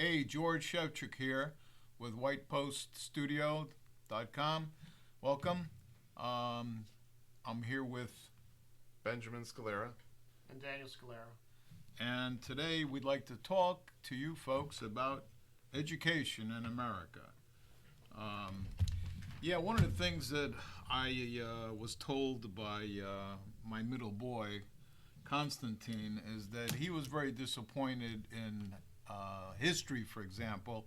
Hey, George Shevchuk here with WhitePostStudio.com. Welcome. I'm here with, Benjamin Scalera. And Daniel Scalera. and today we'd like to talk to you folks about education in America. Um, One of the things that I was told by my middle boy, Constantine, is that he was very disappointed in history, for example,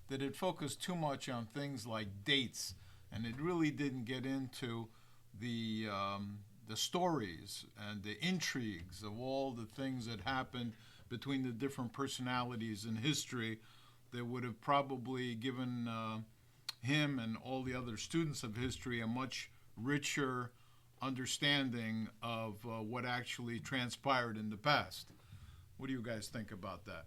that it focused too much on things like dates, and it really didn't get into the stories and the intrigues of all the things that happened between the different personalities in history that would have probably given him and all the other students of history a much richer understanding of what actually transpired in the past. What do you guys think about that?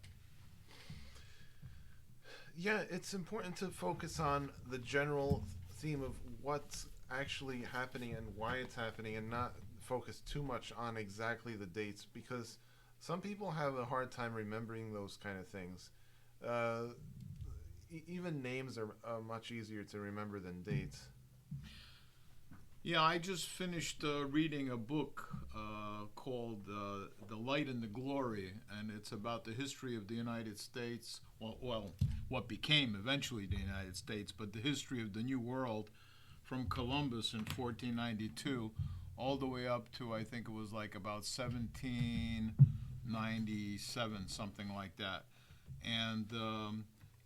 Yeah, it's important to focus on the general theme of what's actually happening and why it's happening and not focus too much on exactly the dates because some people have a hard time remembering those kind of things. Even names are much easier to remember than dates. Yeah, I just finished reading a book called The Light and the Glory, and it's about the history of the United States. What became eventually the United States, but the history of the New World from Columbus in 1492 all the way up to, I think it was like about 1797, something like that. And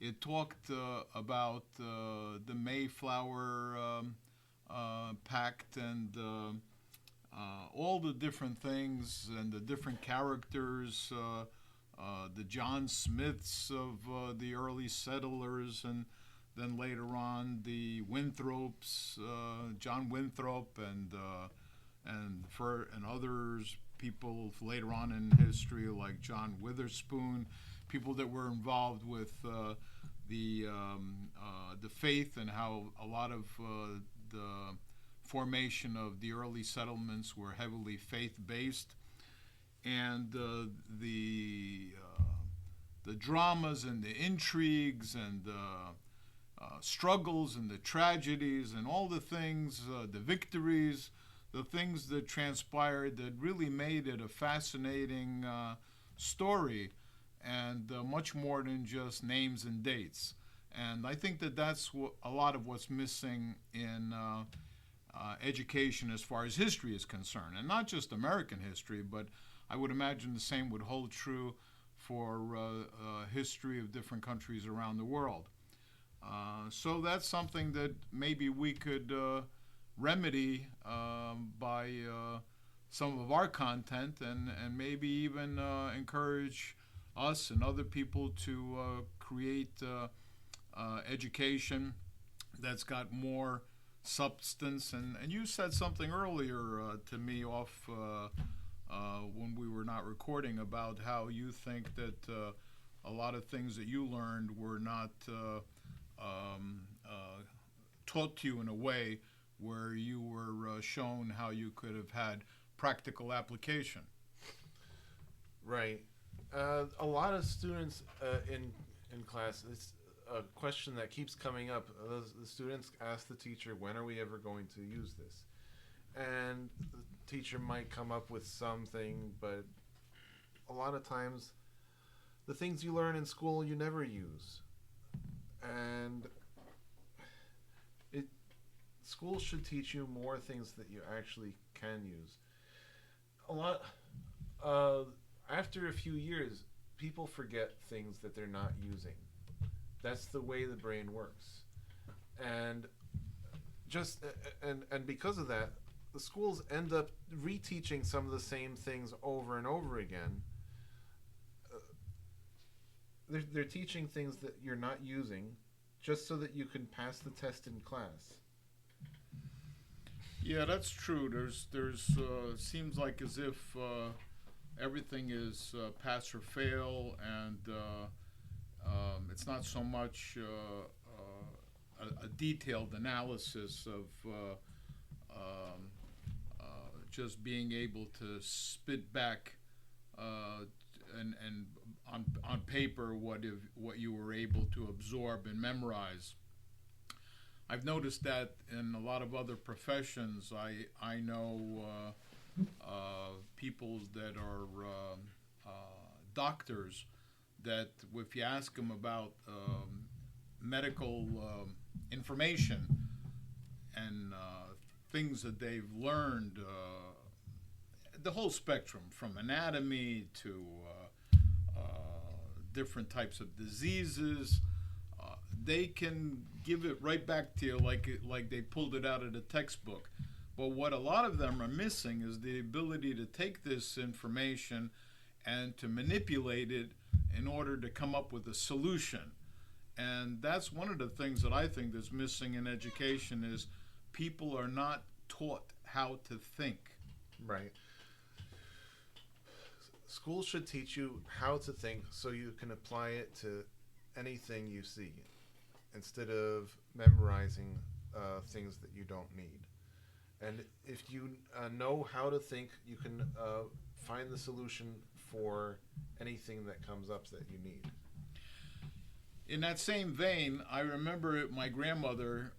it talked about the Mayflower Pact and all the different things and the different characters, the John Smiths of the early settlers, and then later on the Winthrops, John Winthrop, and others, people later on in history like John Witherspoon, people that were involved with the faith and how a lot of the formation of the early settlements were heavily faith-based, and the dramas and the intrigues and struggles and the tragedies and all the things, the victories, the things that transpired that really made it a fascinating story, and much more than just names and dates. And I think that that's a lot of what's missing in education as far as history is concerned, and not just American history, but I would imagine the same would hold true for history of different countries around the world. So that's something that maybe we could remedy by some of our content, and maybe even encourage us and other people to create education that's got more substance. And you said something earlier to me off when we were not recording about how you think that a lot of things that you learned were not taught to you in a way where you were shown how you could have had practical application. Right. A lot of students in class, it's a question that keeps coming up. The students ask the teacher, when are we ever going to use this? And the teacher might come up with something, but a lot of times the things you learn in school you never use. And school should teach you more things that you actually can use. A lot After a few years, people forget things that they're not using. That's the way the brain works. And just and because of that, the schools end up reteaching some of the same things over and over again. They're teaching things that you're not using just so that you can pass the test in class. Yeah, that's true. There's seems like as if everything is pass or fail, and it's not so much a detailed analysis of just being able to spit back and on paper what you were able to absorb and memorize. I've noticed that in a lot of other professions. I know people that are doctors that if you ask them about medical information and things that they've learned, the whole spectrum from anatomy to different types of diseases, they can give it right back to you like they pulled it out of the textbook. But what a lot of them are missing is the ability to take this information and to manipulate it in order to come up with a solution. And that's one of the things that I think is missing in education is people are not taught how to think. Right. Schools should teach you how to think so you can apply it to anything you see instead of memorizing things that you don't need. And if you know how to think, you can find the solution for anything that comes up that you need. In that same vein, I remember my grandmother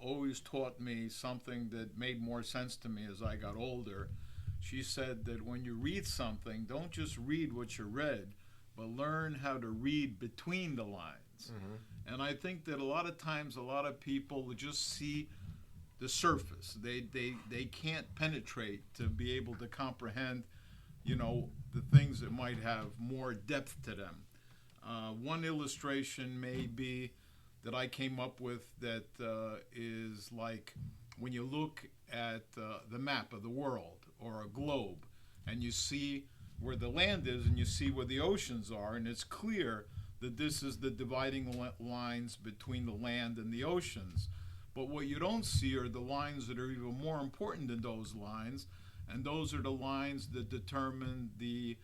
always taught me something that made more sense to me as I got older. She said that when you read something, don't just read what you read, but learn how to read between the lines. Mm-hmm. And I think that a lot of times, a lot of people just see the surface. They can't penetrate to be able to comprehend, the things that might have more depth to them. One illustration may be that I came up with that is like when you look at the map of the world or a globe and you see where the land is and you see where the oceans are, and it's clear that this is the dividing lines between the land and the oceans. But what you don't see are the lines that are even more important than those lines, and those are the lines that determine the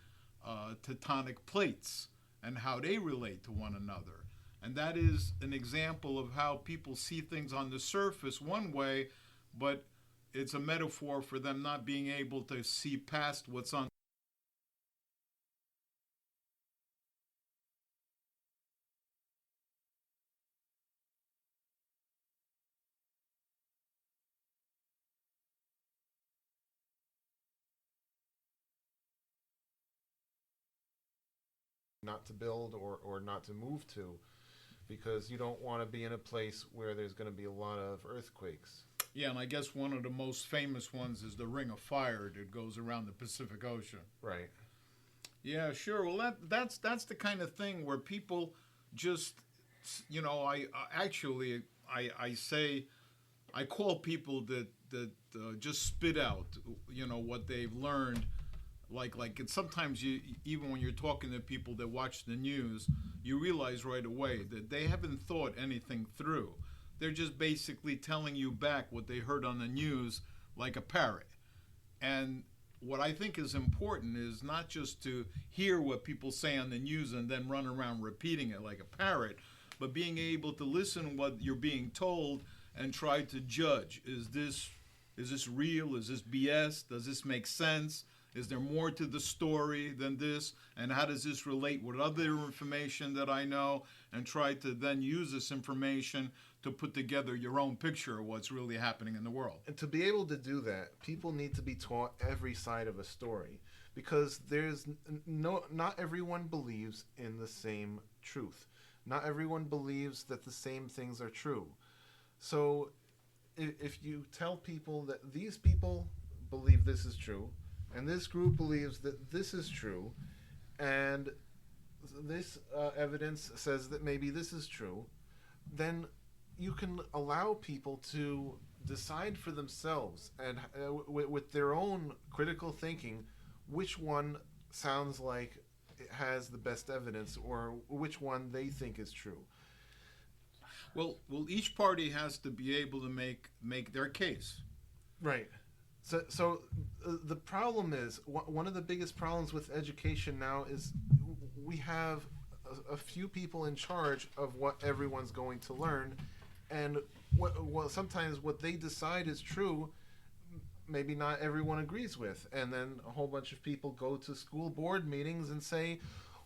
tectonic plates and how they relate to one another. And that is an example of how people see things on the surface one way, but it's a metaphor for them not being able to see past what's on. Not to build or not to move to, because you don't want to be in a place where there's going to be a lot of earthquakes. Yeah, and I guess one of the most famous ones is the Ring of Fire that goes around the Pacific Ocean. Right. Yeah, sure. Well, that's the kind of thing where people just, I call people that just spit out, what they've learned. And sometimes even when you're talking to people that watch the news, you realize right away that they haven't thought anything through. They're just basically telling you back what they heard on the news like a parrot. And what I think is important is not just to hear what people say on the news and then run around repeating it like a parrot, but being able to listen to what you're being told and try to judge. Is this real? Is this BS? Does this make sense? Is there more to the story than this? And how does this relate with other information that I know? And try to then use this information to put together your own picture of what's really happening in the world. And to be able to do that, people need to be taught every side of a story, because not everyone believes in the same truth. Not everyone believes that the same things are true. So if you tell people that these people believe this is true, and this group believes that this is true, and this evidence says that maybe this is true, then you can allow people to decide for themselves and with their own critical thinking which one sounds like it has the best evidence or which one they think is true. Well, each party has to be able to make their case. Right. So the problem is, one of the biggest problems with education now is we have a few people in charge of what everyone's going to learn, and sometimes what they decide is true maybe not everyone agrees with, and then a whole bunch of people go to school board meetings and say,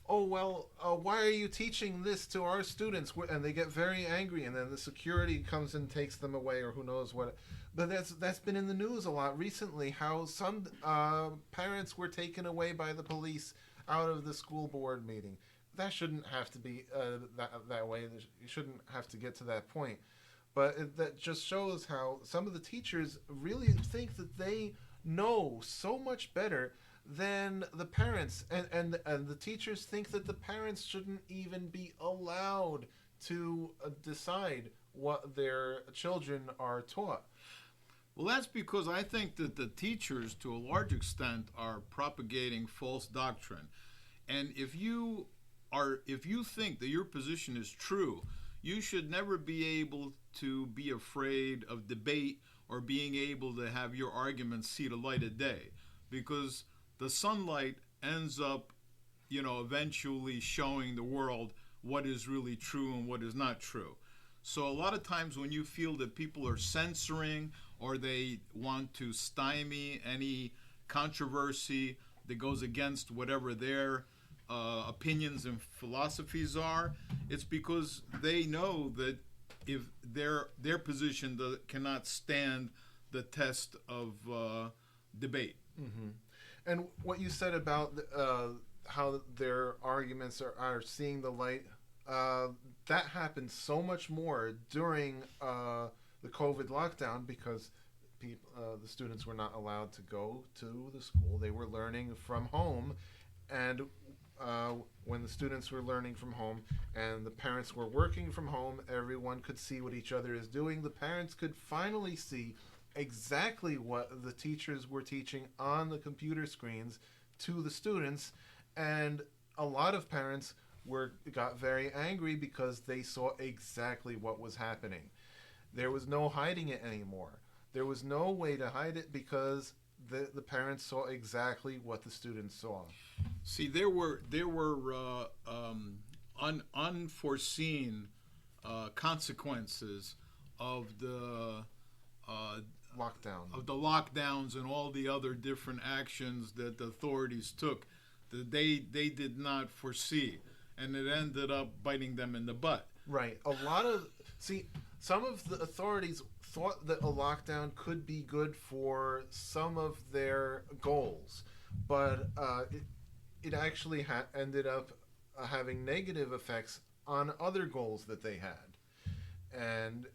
"Oh well, why are you teaching this to our students?" And they get very angry, and then the security comes and takes them away, or who knows what. But that's been in the news a lot recently. How some parents were taken away by the police out of the school board meeting. That shouldn't have to be that way. You shouldn't have to get to that point. But that just shows how some of the teachers really think that they know so much better than the parents, and the teachers think that the parents shouldn't even be allowed to decide what their children are taught. Well, that's because I think that the teachers, to a large extent, are propagating false doctrine. And if you think that your position is true, you should never be able to be afraid of debate or being able to have your arguments see the light of day, because the sunlight ends up, eventually showing the world what is really true and what is not true. So a lot of times when you feel that people are censoring or they want to stymie any controversy that goes against whatever their opinions and philosophies are, it's because they know that if their position cannot stand the test of debate. Mm-hmm. And what you said about how their arguments are seeing the light, that happened so much more during the COVID lockdown, because the students were not allowed to go to the school. They were learning from home, and when the students were learning from home and the parents were working from home, everyone could see what each other is doing. The parents could finally see exactly what the teachers were teaching on the computer screens to the students, and a lot of parents got very angry because they saw exactly what was happening. There was no hiding it anymore. There was no way to hide it because the parents saw exactly what the students saw. See, there were unforeseen consequences of the lockdowns and all the other different actions that the authorities took that they did not foresee, and it ended up biting them in the butt. Right. Some of the authorities thought that a lockdown could be good for some of their goals, but it actually ended up having negative effects on other goals that they had, and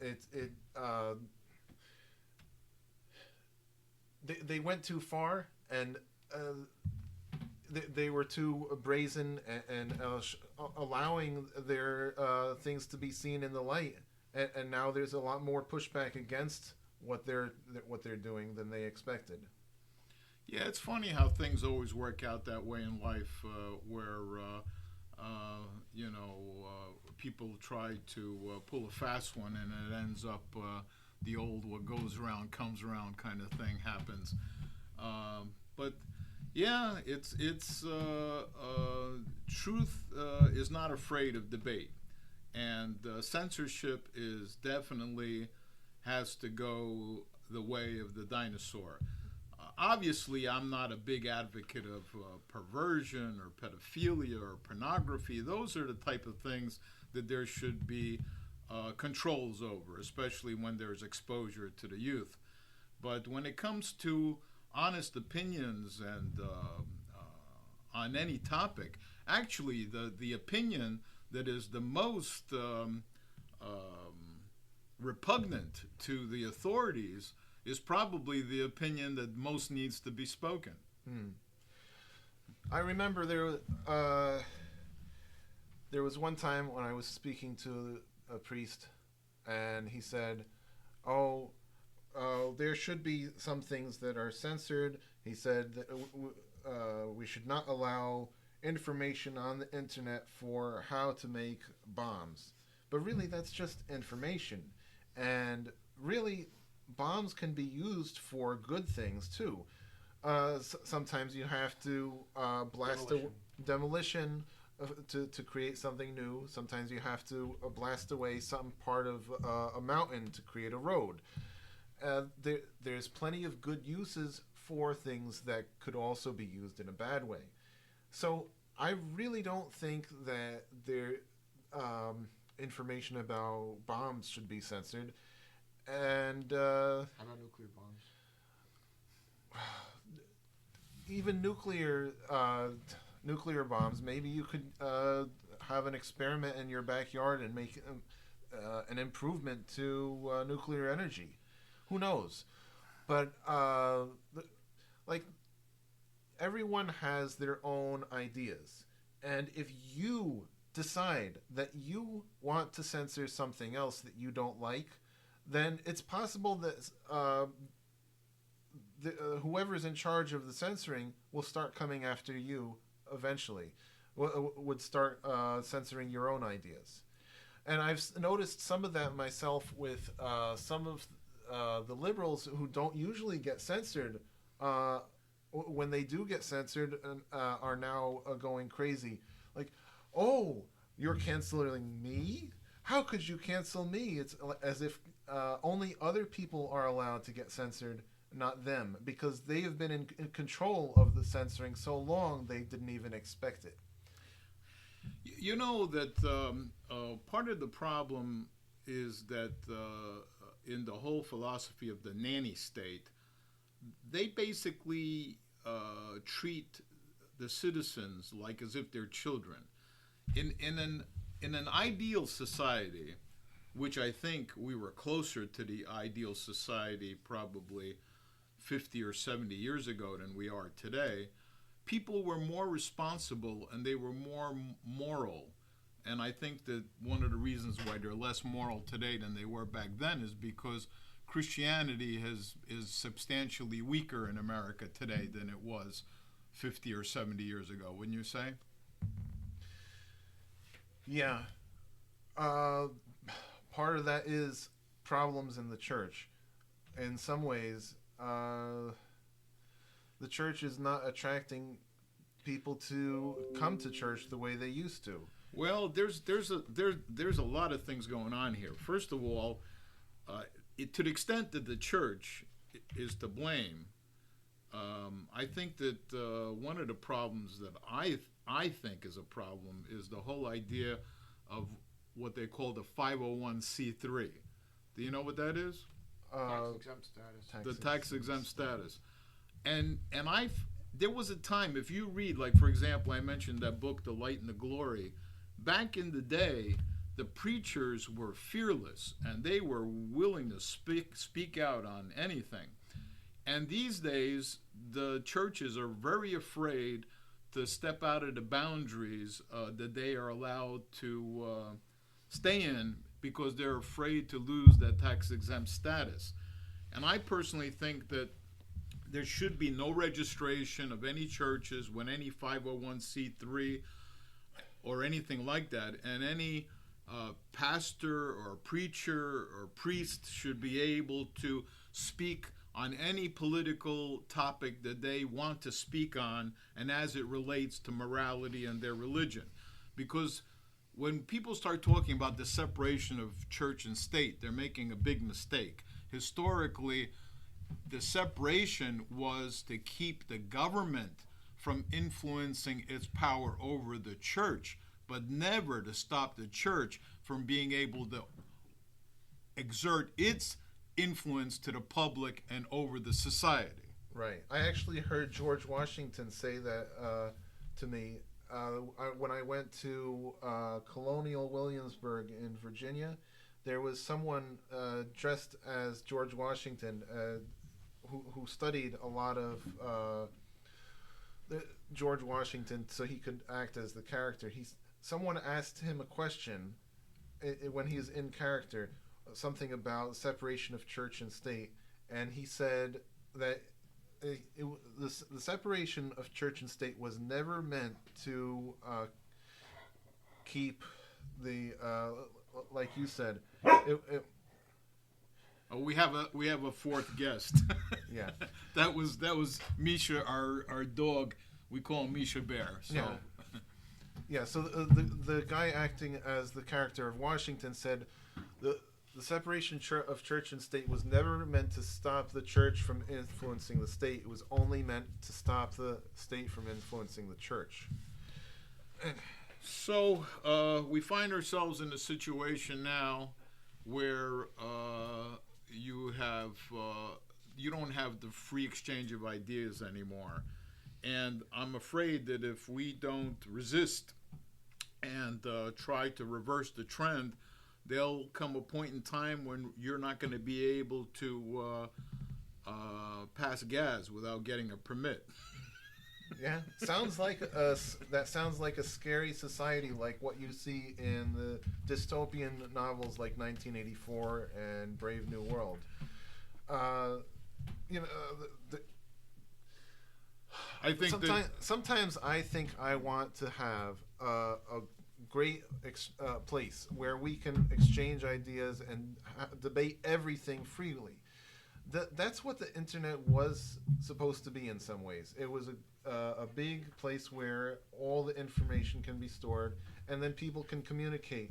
they went too far, and they were too brazen and allowing their things to be seen in the light, and now there's a lot more pushback against what they're doing than they expected. Yeah, it's funny how things always work out that way in life, where people try to pull a fast one, and it ends up the old "what goes around comes around" kind of thing happens. But yeah, it's truth is not afraid of debate, and censorship is definitely has to go the way of the dinosaur. Obviously, I'm not a big advocate of perversion or pedophilia or pornography. Those are the type of things that there should be controls over, especially when there's exposure to the youth. But when it comes to honest opinions and on any topic, actually the opinion that is the most repugnant to the authorities is probably the opinion that most needs to be spoken. I remember there was one time when I was speaking to a priest, and he said, there should be some things that are censored. He said that we should not allow information on the internet for how to make bombs. But really, that's just information. And really, bombs can be used for good things too. Sometimes you have to blast demolition to create something new. Sometimes you have to blast away some part of a mountain to create a road. there's plenty of good uses for things that could also be used in a bad way. So I really don't think that information about bombs should be censored. And How about nuclear bombs? even nuclear bombs, maybe you could have an experiment in your backyard and make an improvement to nuclear energy. Who knows? But like, everyone has their own ideas, and if you decide that you want to censor something else that you don't like, then it's possible that whoever's in charge of the censoring will start coming after you eventually, would start censoring your own ideas. And I've noticed some of that myself with some of the liberals who don't usually get censored. When they do get censored, are now going crazy. Like, oh, you're canceling me? How could you cancel me? It's as if only other people are allowed to get censored, not them, because they have been in control of the censoring so long they didn't even expect it. You know that part of the problem is that in the whole philosophy of the nanny state, they basically treat the citizens like as if they're children. In an ideal society, which I think we were closer to the ideal society probably 50 or 70 years ago than we are today, people were more responsible and they were more moral. And I think that one of the reasons why they're less moral today than they were back then is because Christianity is substantially weaker in America today than it was 50 or 70 years ago, wouldn't you say? Yeah. Part of that is problems in the church. In some ways, the church is not attracting people to come to church the way they used to. Well, there's a lot of things going on here. First of all, to the extent that the church is to blame, I think that one of the problems that I think is a problem is the whole idea of what they call the 501c3. Do you know what that is? Tax-exempt status. The tax-exempt status. And there was a time, if you read, like, for example, I mentioned that book, The Light and the Glory. Back in the day, the preachers were fearless, and they were willing to speak out on anything. And these days, the churches are very afraid to step out of the boundaries that they are allowed to stay in, because they're afraid to lose that tax-exempt status. And I personally think that there should be no registration of any churches with any 501c3 or anything like that, and any pastor or preacher or priest should be able to speak on any political topic that they want to speak on, and as it relates to morality and their religion. Because when people start talking about the separation of church and state, they're making a big mistake. Historically, the separation was to keep the government from influencing its power over the church, but never to stop the church from being able to exert its influence to the public and over the society. Right. I actually heard George Washington say that to me when I went to Colonial Williamsburg in Virginia. There was someone dressed as George Washington who studied a lot of George Washington so he could act as the character. Someone asked him a question when he was in character, something about separation of church and state, and he said that the separation of church and state was never meant to keep the like you said. We have a fourth guest. Yeah, that was Misha, our dog. We call him Misha Bear. So. Yeah. Yeah. So the guy acting as the character of Washington said the separation of church and state was never meant to stop the church from influencing the state. It was only meant to stop the state from influencing the church. So we find ourselves in a situation now where you don't have the free exchange of ideas anymore, and I'm afraid that if we don't resist and try to reverse the trend, there'll come a point in time when you're not going to be able to pass gas without getting a permit. Yeah, sounds like that sounds like a scary society, like what you see in the dystopian novels like 1984 and Brave New World. I think sometimes I think I want to have a great place where we can exchange ideas and debate everything freely. That's what the internet was supposed to be in some ways. It was a big place where all the information can be stored, and then people can communicate.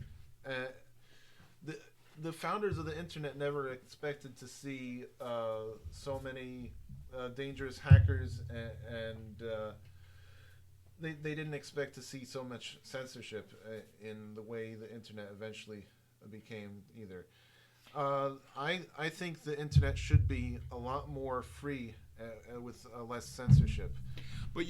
The founders of the internet never expected to see so many dangerous hackers, and they didn't expect to see so much censorship in the way the internet eventually became either. I think the internet should be a lot more free with less censorship. But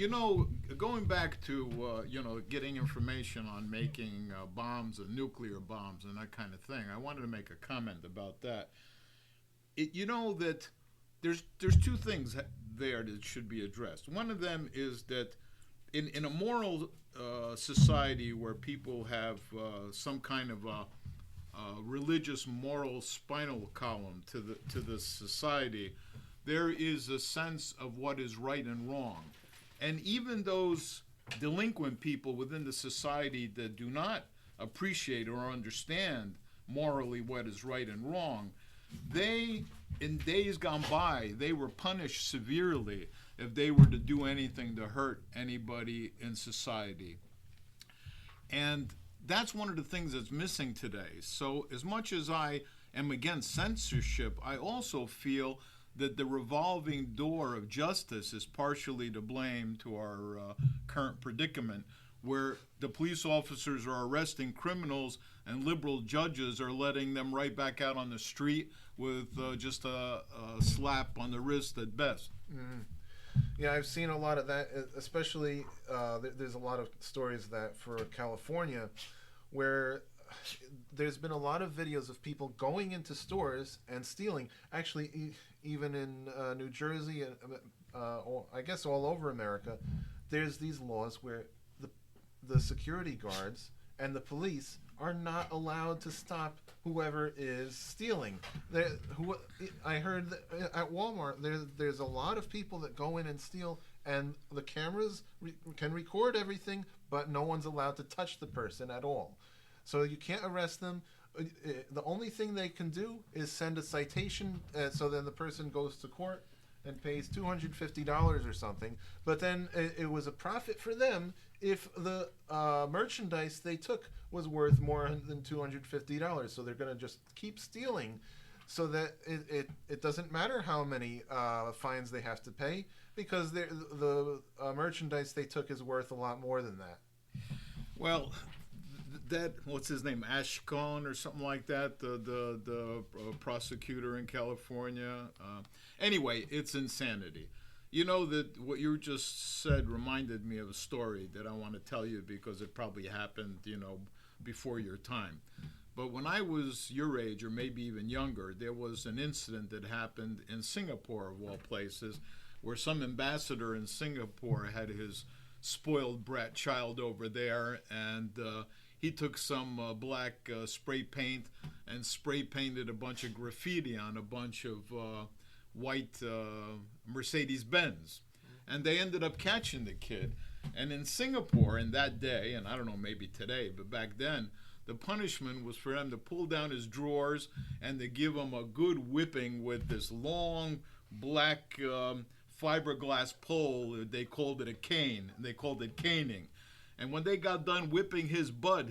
going back to getting information on making bombs and nuclear bombs and that kind of thing, I wanted to make a comment about that. That there's two things there that should be addressed. One of them is that in a moral society where people have some kind of a religious moral spinal column to the society, there is a sense of what is right and wrong. And even those delinquent people within the society that do not appreciate or understand morally what is right and wrong, in days gone by, they were punished severely if they were to do anything to hurt anybody in society. And that's one of the things that's missing today. So as much as I am against censorship, I also feel that the revolving door of justice is partially to blame to our current predicament, where the police officers are arresting criminals and liberal judges are letting them right back out on the street with just a slap on the wrist at best. Mm-hmm. Yeah, I've seen a lot of that, especially there's a lot of stories that for California where there's been a lot of videos of people going into stores and stealing. Actually, even in New Jersey, or I guess all over America, there's these laws where the security guards and the police are not allowed to stop whoever is stealing. I heard that at Walmart, there's a lot of people that go in and steal, and the cameras can record everything, but no one's allowed to touch the person at all. So you can't arrest them. The only thing they can do is send a citation, so then the person goes to court and pays $250 or something. But then it was a profit for them if the merchandise they took was worth more than $250. So they're going to just keep stealing, so that it doesn't matter how many fines they have to pay, because the merchandise they took is worth a lot more than that. Well, that, what's his name, Ashcon or something like that, the prosecutor in California. Anyway, it's insanity. That what you just said reminded me of a story that I want to tell you, because it probably happened, before your time. But when I was your age, or maybe even younger, there was an incident that happened in Singapore, of all places, where some ambassador in Singapore had his spoiled brat child over there, and he took some black spray paint and spray painted a bunch of graffiti on a bunch of white Mercedes-Benz. And they ended up catching the kid. And in Singapore in that day, and I don't know, maybe today, but back then, the punishment was for them to pull down his drawers and to give him a good whipping with this long black fiberglass pole. They called it a cane. They called it caning. And when they got done whipping his butt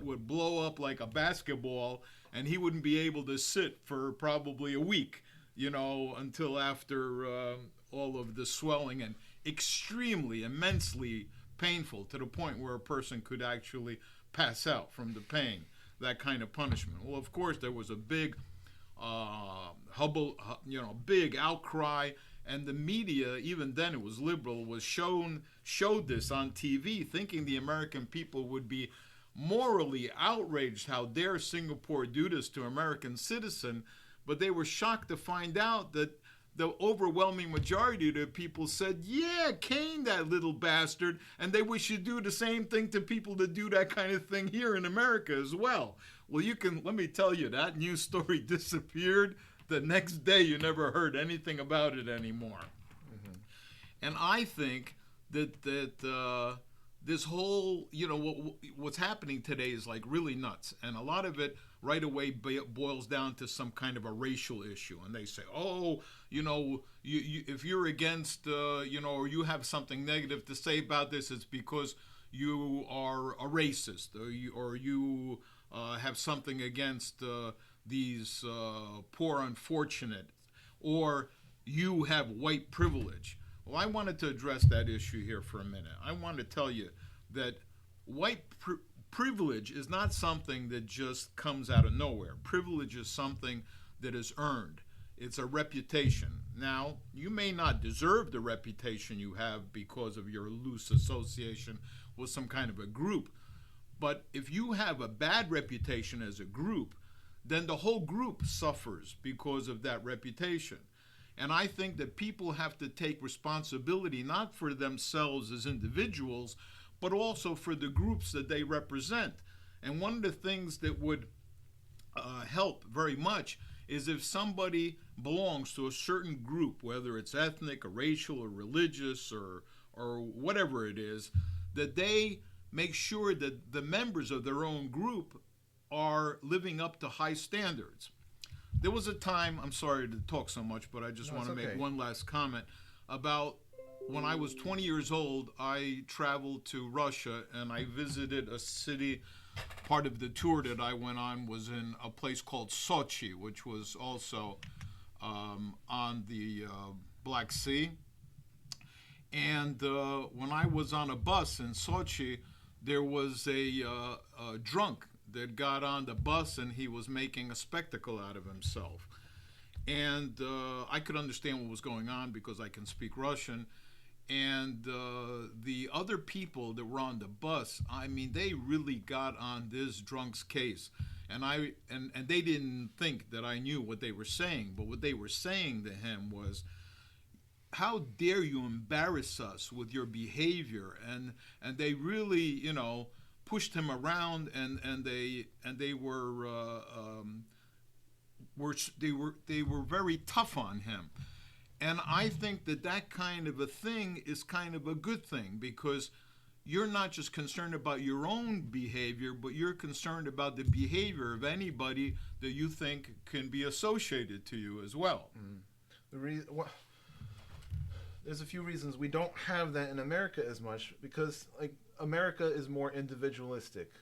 would blow up like a basketball, and he wouldn't be able to sit for probably a week, until after all of the swelling, and extremely, immensely painful, to the point where a person could actually pass out from the pain, that kind of punishment. Well, of course, there was a big big outcry, and the media, even then it was liberal, showed this on TV, thinking the American people would be morally outraged. How dare Singapore do this to American citizen? But they were shocked to find out that the overwhelming majority of the people said, yeah, cane that little bastard, and they wish you'd do the same thing to people that do that kind of thing here in America as well. Well, let me tell you, that news story disappeared. The next day, you never heard anything about it anymore. Mm-hmm. And I think that this whole, what's happening today is like really nuts. And a lot of it right away boils down to some kind of a racial issue. And they say, oh, if you're against, or you have something negative to say about this, it's because you are a racist, or you have something against these poor unfortunate, or you have white privilege. Well, I wanted to address that issue here for a minute. I want to tell you that white privilege is not something that just comes out of nowhere. Privilege is something that is earned. It's a reputation. Now, you may not deserve the reputation you have because of your loose association with some kind of a group, but if you have a bad reputation as a group, then the whole group suffers because of that reputation. And I think that people have to take responsibility, not for themselves as individuals, but also for the groups that they represent. And one of the things that would help very much is if somebody belongs to a certain group, whether it's ethnic or racial or religious or whatever it is, that they make sure that the members of their own group are living up to high standards. There was a time, I'm sorry to talk so much, but I just want to make one last comment about when I was 20 years old. I traveled to Russia and I visited a city. Part of the tour that I went on was in a place called Sochi, which was also on the Black Sea. And when I was on a bus in Sochi, there was a drunk that got on the bus, and he was making a spectacle out of himself. And I could understand what was going on because I can speak Russian. And the other people that were on the bus, I mean, they really got on this drunk's case. And they didn't think that I knew what they were saying, but what they were saying to him was, how dare you embarrass us with your behavior? And they really, pushed him around, and they were very tough on him. And I think that kind of a thing is kind of a good thing, because you're not just concerned about your own behavior, but you're concerned about the behavior of anybody that you think can be associated to you as well. There's a few reasons we don't have that in America as much, because America is more individualistic,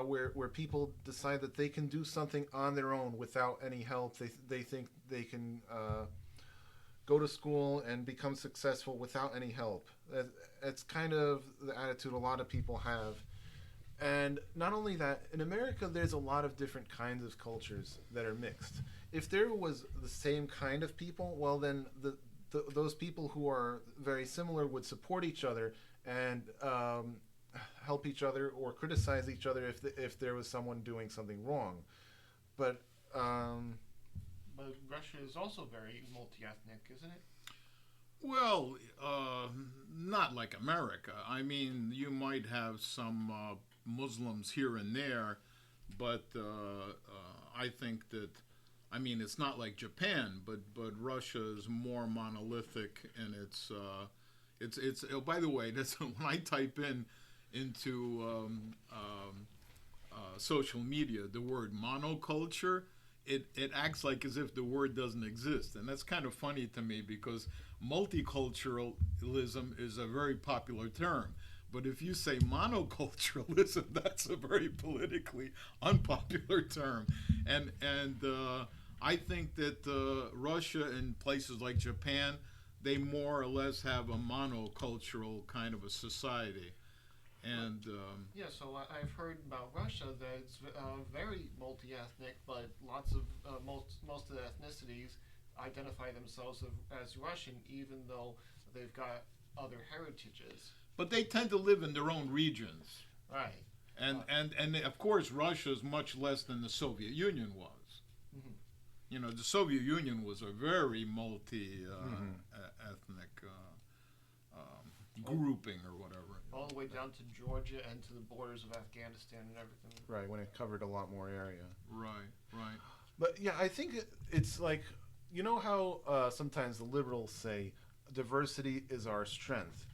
where people decide that they can do something on their own without any help. They think they can go to school and become successful without any help. It's kind of the attitude a lot of people have. And not only that, in America there's a lot of different kinds of cultures that are mixed. If there was the same kind of people, well then those people who are very similar would support each other and help each other or criticize each other if there was someone doing something wrong. But Russia is also very multi-ethnic, isn't it? Well, not like America. I mean, you might have some Muslims here and there, but I think that, I mean, it's not like Japan, but Russia is more monolithic, and it's oh, by the way, that's when I type into social media the word monoculture, it acts like as if the word doesn't exist. And that's kind of funny to me, because multiculturalism is a very popular term, But if you say monoculturalism, that's a very politically unpopular term. And I think that Russia and places like Japan, they more or less have a monocultural kind of a society. And Yeah, so I've heard about Russia that it's very multi-ethnic, but lots of most of the ethnicities identify themselves as Russian, even though they've got other heritages. but they tend to live in their own regions. Right. And of course, Russia is much less than the Soviet Union was. Mhm. You know, the Soviet Union was a very multi ethnic grouping or whatever. All the way down to Georgia and to the borders of Afghanistan and everything. Right, when it covered a lot more area. Right, right. But yeah, I think it's like, you know how sometimes the liberals say diversity is our strength.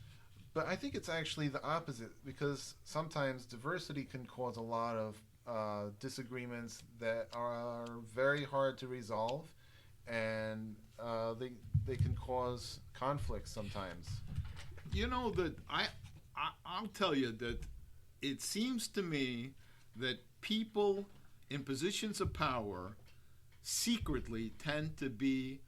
But I think it's actually the opposite, because sometimes diversity can cause a lot of disagreements that are very hard to resolve, and they can cause conflict sometimes. You know that I'll tell you that it seems to me that people in positions of power secretly tend to be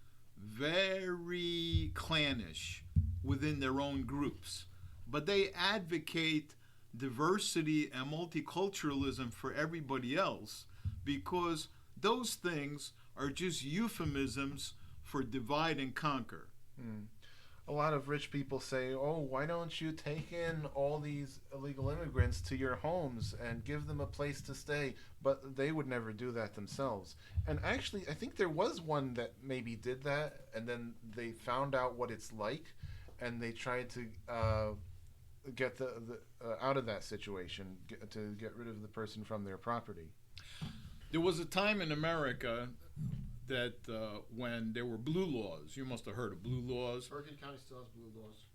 very clannish within their own groups, but they advocate diversity and multiculturalism for everybody else because those things are just euphemisms for divide and conquer. A lot of rich people say, "Oh, why don't you take in all these illegal immigrants to your homes and give them a place to stay?" But they would never do that themselves. And actually, I think there was one that maybe did that, and then they found out what it's like, and they tried to get the out of that situation, to get rid of the person from their property. There was a time in America that when there were blue laws, you must have heard of blue laws. Bergen County still has blue laws.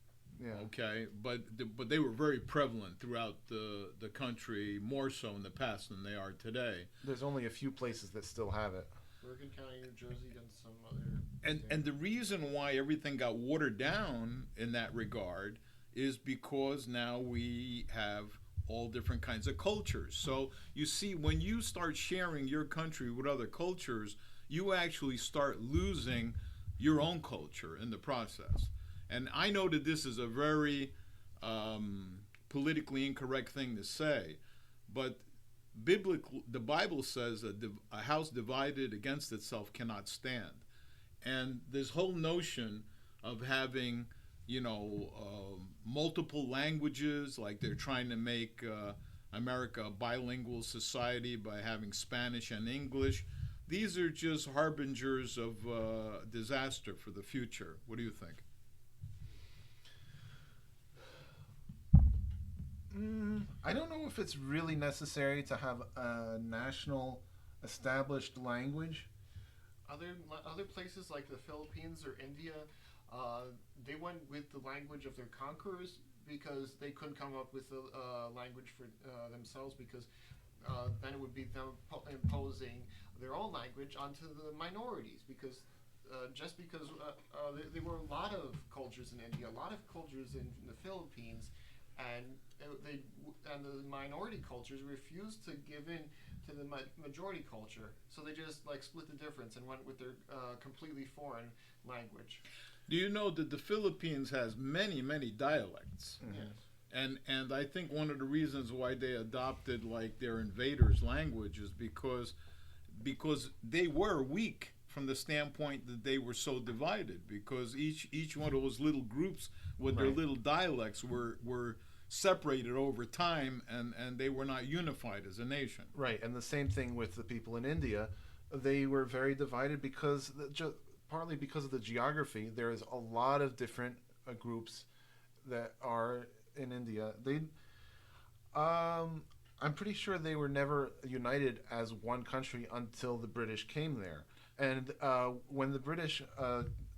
Yeah. Okay, but they were very prevalent throughout the country, more so in the past than they are today. There's only a few places that still have it. Bergen County, New Jersey, and some other. And the reason why everything got watered down in that regard is because now we have all different kinds of cultures. So you see, when you start sharing your country with other cultures, you actually start losing your own culture in the process. And I know that this is a very politically incorrect thing to say, but the Bible says that a house divided against itself cannot stand. And this whole notion of having, multiple languages, like they're trying to make America a bilingual society by having Spanish and English, these are just harbingers of disaster for the future. What do you think? I don't know if it's really necessary to have a national established language. Other places like the Philippines or India, they went with the language of their conquerors because they couldn't come up with a language for themselves, because then it would be them imposing their own language onto the minorities, because just because there were a lot of cultures in India, a lot of cultures in the Philippines, and the minority cultures refused to give in to the majority culture, so they just split the difference and went with their completely foreign language. Do you know that the Philippines has many, many dialects? Mm-hmm. Yes. And I think one of the reasons why they adopted their invaders' language is because they were weak from the standpoint that they were so divided, because each one of those little groups with their little dialects were separated over time, and they were not unified as a nation. Right, and the same thing with the people in India. They were very divided because partly because of the geography. There is a lot of different groups that are in India. I'm pretty sure they were never united as one country until the British came there. And when the British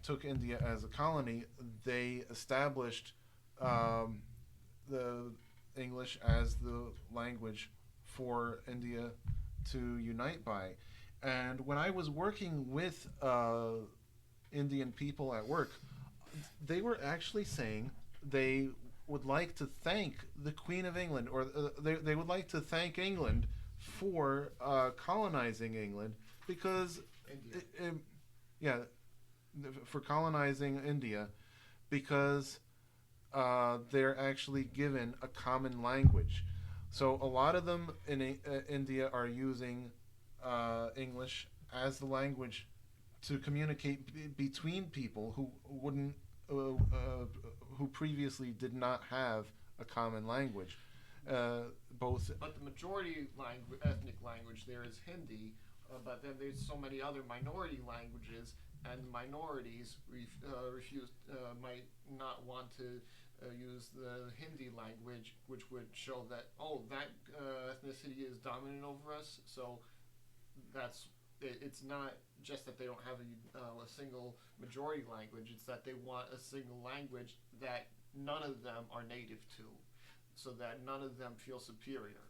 took India as a colony, they established the English as the language for India to unite by. And when I was working with Indian people at work, they were actually saying they would like to thank the Queen of England, or they would like to thank England for colonizing England because, India. yeah, for colonizing India because they're actually given a common language. So a lot of them in India are using English as the language to communicate between people who wouldn't, who previously did not have a common language. Both. But the majority ethnic language there is Hindi, but then there's so many other minority languages, and minorities refuse might not want to use the Hindi language, which would show that that ethnicity is dominant over us. So it's not just that they don't have a single majority language; it's that they want a single language that none of them are native to, so that none of them feel superior.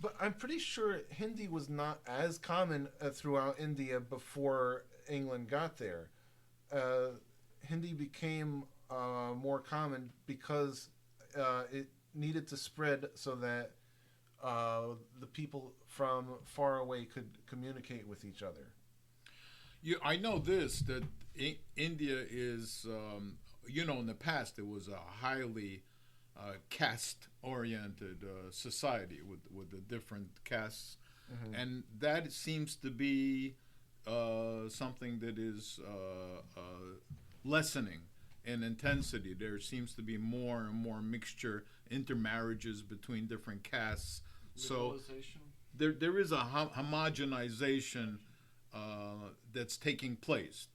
But I'm pretty sure Hindi was not as common throughout India before England got there. Hindi became more common because it needed to spread so that the people from far away could communicate with each other. I know this that India is, in the past it was a highly caste-oriented society with the different castes, and that seems to be something that is lessening in intensity. There seems to be more and more mixture, intermarriages between different castes. So there is a homogenization that's taking place.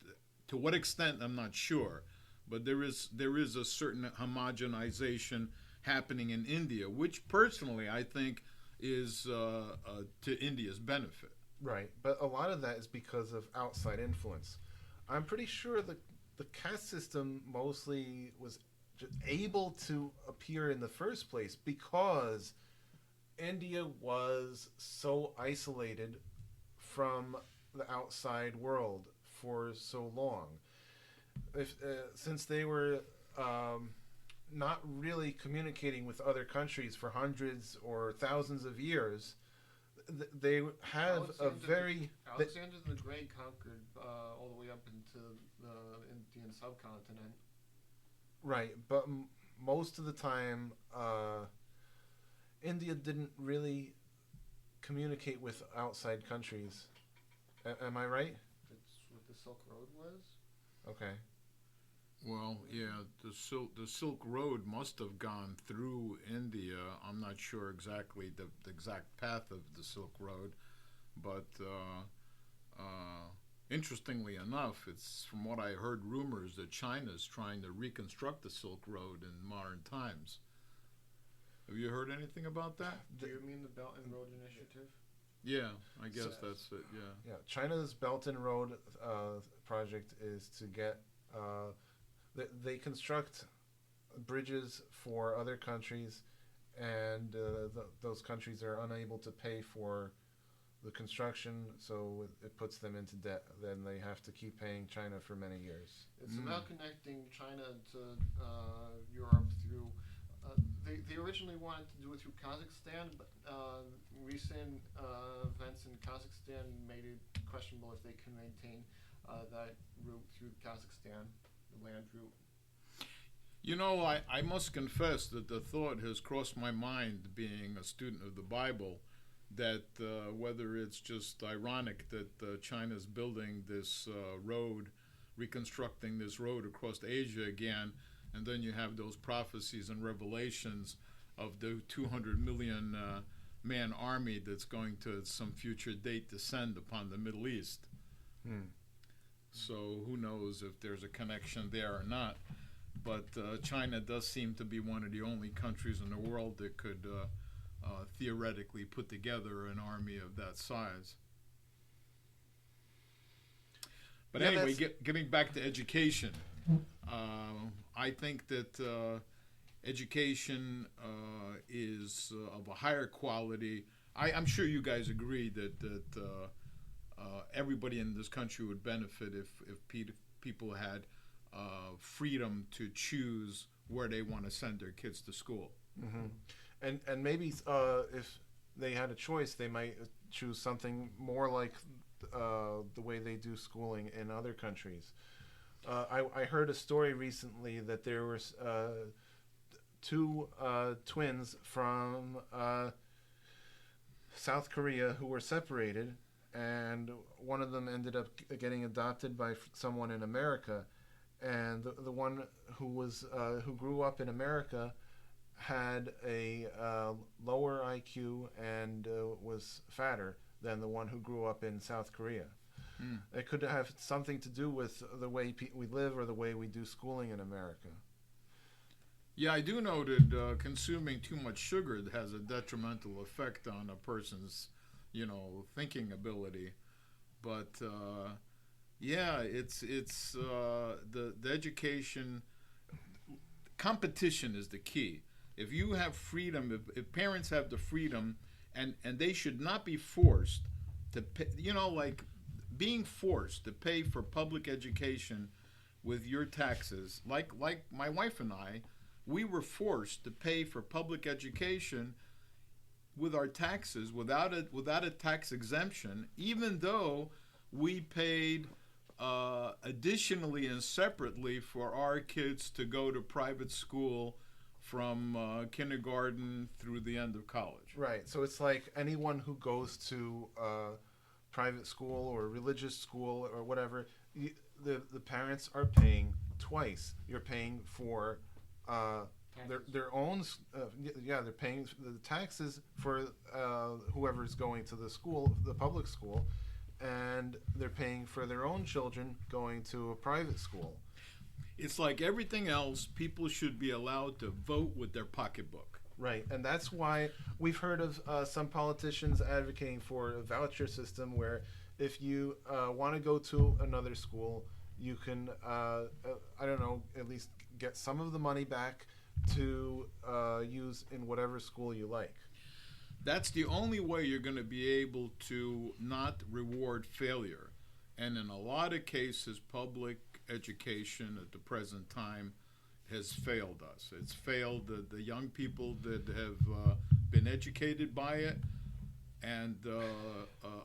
To what extent, I'm not sure, but there is a certain homogenization happening in India, which personally I think is to India's benefit. Right, but a lot of that is because of outside influence. I'm pretty sure the caste system mostly was just able to appear in the first place because India was so isolated from the outside world for so long. Since they were not really communicating with other countries for hundreds or thousands of years, they have Alexander the Great conquered all the way up into the Indian subcontinent. Right, but most of the time, India didn't really communicate with outside countries. Am I right? That's what the Silk Road was. Okay. Well, yeah, the Silk Road must have gone through India. I'm not sure exactly the exact path of the Silk Road, but interestingly enough, it's from what I heard rumors that China's trying to reconstruct the Silk Road in modern times. Have you heard anything about that? Do you mean the Belt and Road Initiative? Yeah, I guess that's it. Yeah. Yeah, China's Belt and Road project is to get. They construct bridges for other countries, and those countries are unable to pay for the construction, so it puts them into debt. Then they have to keep paying China for many years. It's about connecting China to Europe through. They originally wanted to do it through Kazakhstan, but recent events in Kazakhstan made it questionable if they can maintain that route through Kazakhstan, the land route. I must confess that the thought has crossed my mind, being a student of the Bible, that whether it's just ironic that China's building this road, reconstructing this road across Asia again, and then you have those prophecies and revelations of the 200 million man army that's going to at some future date descend upon the Middle East. So who knows if there's a connection there or not. But China does seem to be one of the only countries in the world that could theoretically put together an army of that size. But yeah, anyway, getting back to education, I think that education is of a higher quality. I'm sure you guys agree that everybody in this country would benefit if people had freedom to choose where they want to send their kids to school. Hmm. And maybe if they had a choice, they might choose something more like the way they do schooling in other countries. I heard a story recently that there was two twins from South Korea who were separated, and one of them ended up getting adopted by someone in America, and the one who grew up in America had a lower IQ and was fatter than the one who grew up in South Korea. Mm. It could have something to do with the way we live or the way we do schooling in America. Yeah, I do know that consuming too much sugar has a detrimental effect on a person's, thinking ability. But yeah, it's the education competition is the key. If you have freedom, if parents have the freedom, and they should not be forced to pay, like being forced to pay for public education with your taxes, like my wife and I, we were forced to pay for public education with our taxes without a tax exemption, even though we paid additionally and separately for our kids to go to private school from kindergarten through the end of college. Right. So it's like anyone who goes to private school or religious school or whatever, the parents are paying twice. You're paying for their own. They're paying the taxes for whoever's going to the school, the public school, and they're paying for their own children going to a private school. It's like everything else, people should be allowed to vote with their pocketbook. Right, and that's why we've heard of some politicians advocating for a voucher system where if you want to go to another school, you can, I don't know, at least get some of the money back to use in whatever school you like. That's the only way you're going to be able to not reward failure. And in a lot of cases, public education at the present time has failed us. It's failed the young people that have been educated by it. And,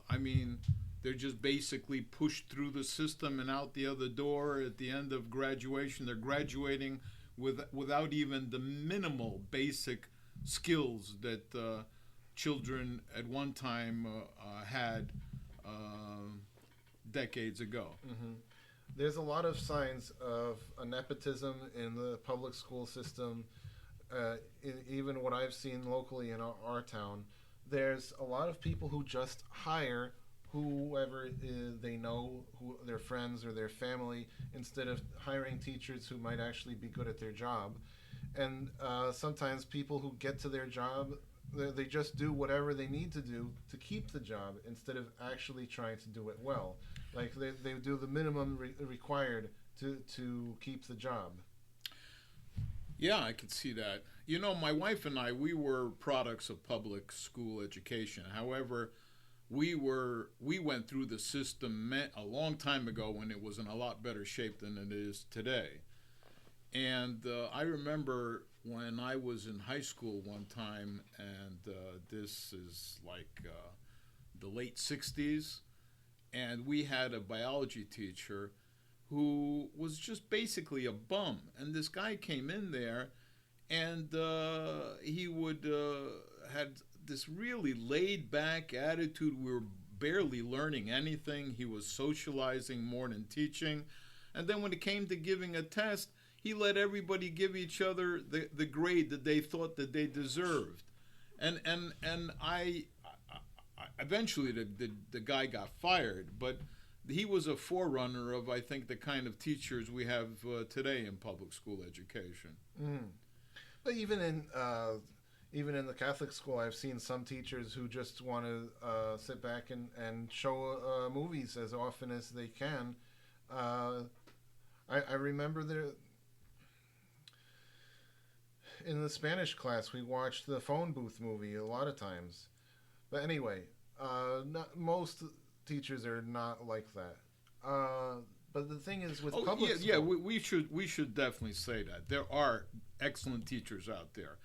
I mean, they're just basically pushed through the system and out the other door at the end of graduation. They're graduating without even the minimal basic skills that children at one time had decades ago. Mm-hmm. There's a lot of signs of nepotism in the public school system. Even what I've seen locally in our town, there's a lot of people who just hire whoever they know, who their friends or their family, instead of hiring teachers who might actually be good at their job. And sometimes people who get to their job, they just do whatever they need to do to keep the job instead of actually trying to do it well. Like they do the minimum required to keep the job. Yeah, I could see that. My wife and I, we were products of public school education. However, we went through the system a long time ago when it was in a lot better shape than it is today. And I remember when I was in high school one time, and this is like the late 60s, and we had a biology teacher who was just basically a bum. And this guy came in there, and he would had this really laid-back attitude. We were barely learning anything. He was socializing more than teaching. And then when it came to giving a test, he let everybody give each other the grade that they thought that they deserved. And I eventually the guy got fired, but he was a forerunner of, I think, the kind of teachers we have today in public school education. Mm. But even in the Catholic school, I've seen some teachers who just want to sit back and show movies as often as they can. I remember in the Spanish class, we watched the Phone Booth movie a lot of times. But anyway, most teachers are not like that. But the thing is, with Oh, public yeah, school, we should definitely say that there are excellent teachers out there,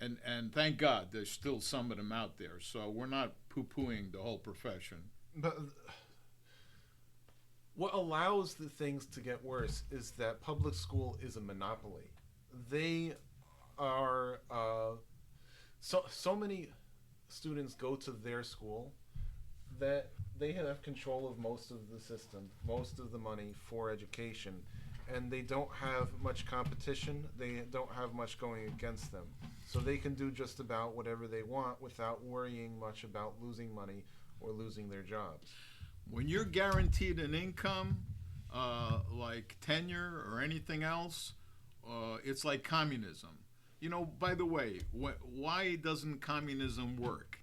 and thank God there's still some of them out there. So we're not poo-pooing the whole profession. but what allows the things to get worse is that public school is a monopoly. They are so many students go to their school that they have control of most of the system, most of the money for education, and they don't have much competition. They don't have much going against them, so they can do just about whatever they want without worrying much about losing money or losing their jobs. When you're guaranteed an income, like tenure or anything else, it's like communism. You know, by the way, why doesn't communism work?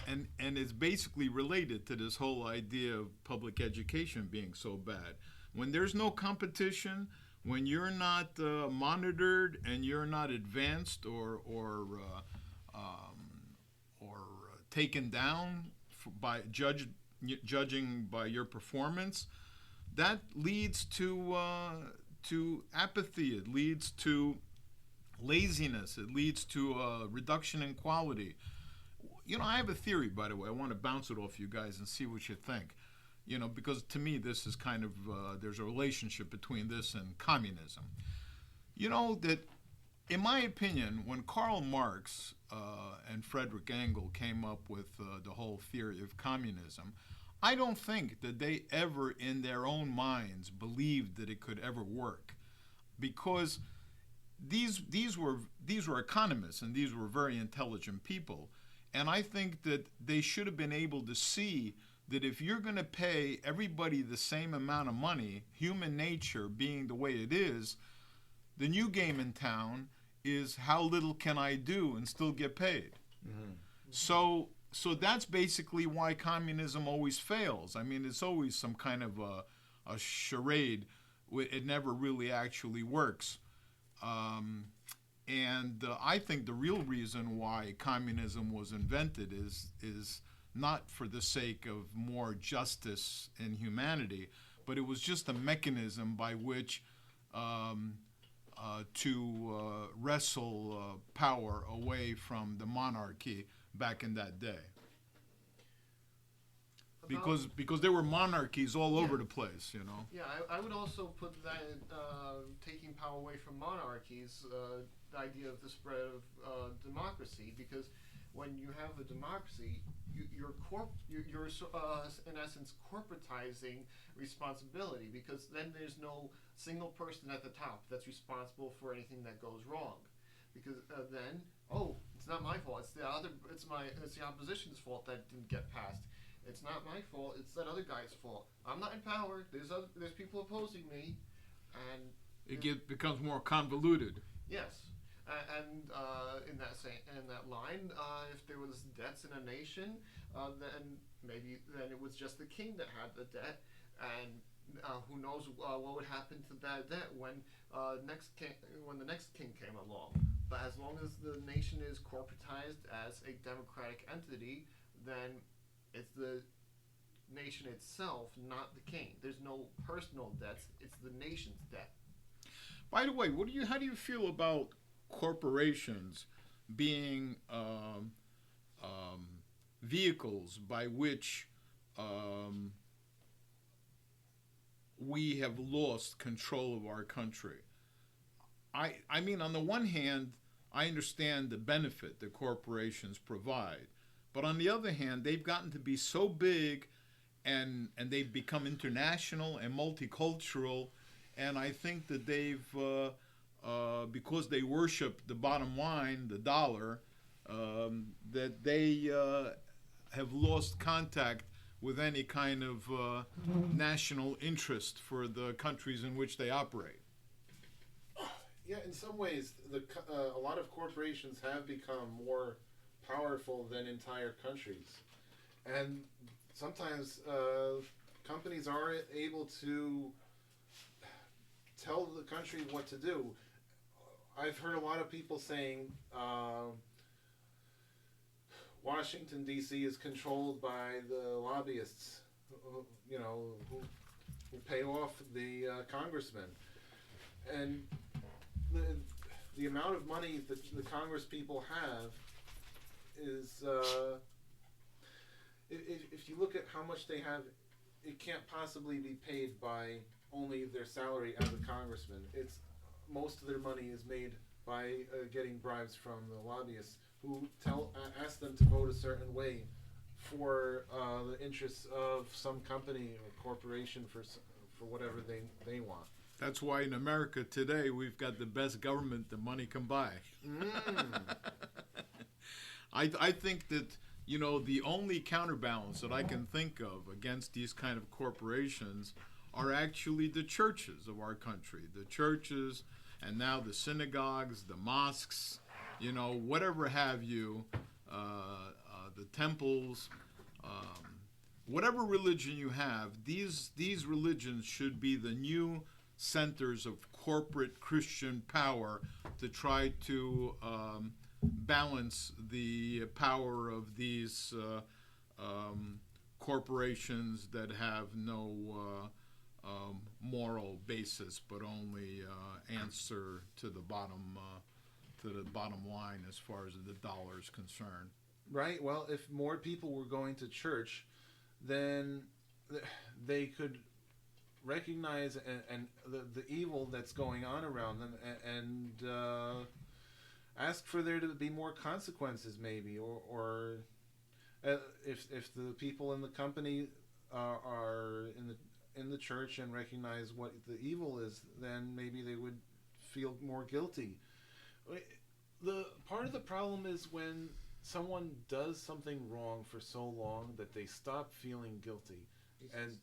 And it's basically related to this whole idea of public education being so bad. When there's no competition, when you're not monitored and you're not advanced or taken down by judging by your performance, that leads to apathy. It leads to laziness. It leads to a reduction in quality. You know, I have a theory, by the way. I want to bounce it off you guys and see what you think. You know, because to me, this is kind of, there's a relationship between this and communism. You know, that, in my opinion, when Karl Marx and Frederick Engel came up with the whole theory of communism, I don't think that they ever, in their own minds, believed that it could ever work. Because these were economists, and these were very intelligent people. And I think that they should have been able to see that if you're going to pay everybody the same amount of money, human nature being the way it is, the new game in town is how little can I do and still get paid. Mm-hmm. So that's basically why communism always fails. I mean, it's always some kind of a charade. It never really actually works. And I think the real reason why communism was invented is not for the sake of more justice and humanity, but it was just a mechanism by which to wrestle power away from the monarchy back in that day. Because there were monarchies all over the place, you know. Yeah, I would also put that taking power away from monarchies, the idea of the spread of democracy, because when you have a democracy, you're in essence corporatizing responsibility, because then there's no single person at the top that's responsible for anything that goes wrong, because then it's not my fault, it's the opposition's fault that didn't get passed. It's not my fault. It's that other guy's fault. I'm not in power. There's people opposing me, and it becomes more convoluted. Yes, and in that line, if there was debts in a nation, then it was just the king that had the debt, and who knows what would happen to that debt when the next king came along. But as long as the nation is corporatized as a democratic entity, then it's the nation itself, not the king. There's no personal debts. It's the nation's debt. By the way, how do you feel about corporations being vehicles by which we have lost control of our country? I mean, on the one hand, I understand the benefit that corporations provide. But on the other hand, they've gotten to be so big and they've become international and multicultural. And I think that they've, because they worship the bottom line, the dollar, that they have lost contact with any kind of national interest for the countries in which they operate. Yeah, in some ways, a lot of corporations have become more powerful than entire countries, and sometimes companies aren't able to tell the country what to do. I've heard a lot of people saying Washington D.C. is controlled by the lobbyists, who pay off the congressman. And the amount of money that the Congress people have is, if you look at how much they have, it can't possibly be paid by only their salary as a congressman. It's most of their money is made by getting bribes from the lobbyists who ask them to vote a certain way for the interests of some company or corporation for whatever they want. That's why in America today we've got the best government that money can buy. I think that, you know, the only counterbalance that I can think of against these kind of corporations are actually the churches of our country. The churches, and now the synagogues, the mosques, you know, whatever have you, the temples, whatever religion you have, these religions should be the new centers of corporate Christian power to try to balance the power of these corporations that have no moral basis, but only answer to the bottom line as far as the dollar is concerned. Right. Well, if more people were going to church, then they could recognize and the evil that's going on around them, and ask for there to be more consequences, maybe, or if the people in the company are in the church and recognize what the evil is, then maybe they would feel more guilty. The part of the problem is when someone does something wrong for so long that they stop feeling guilty, and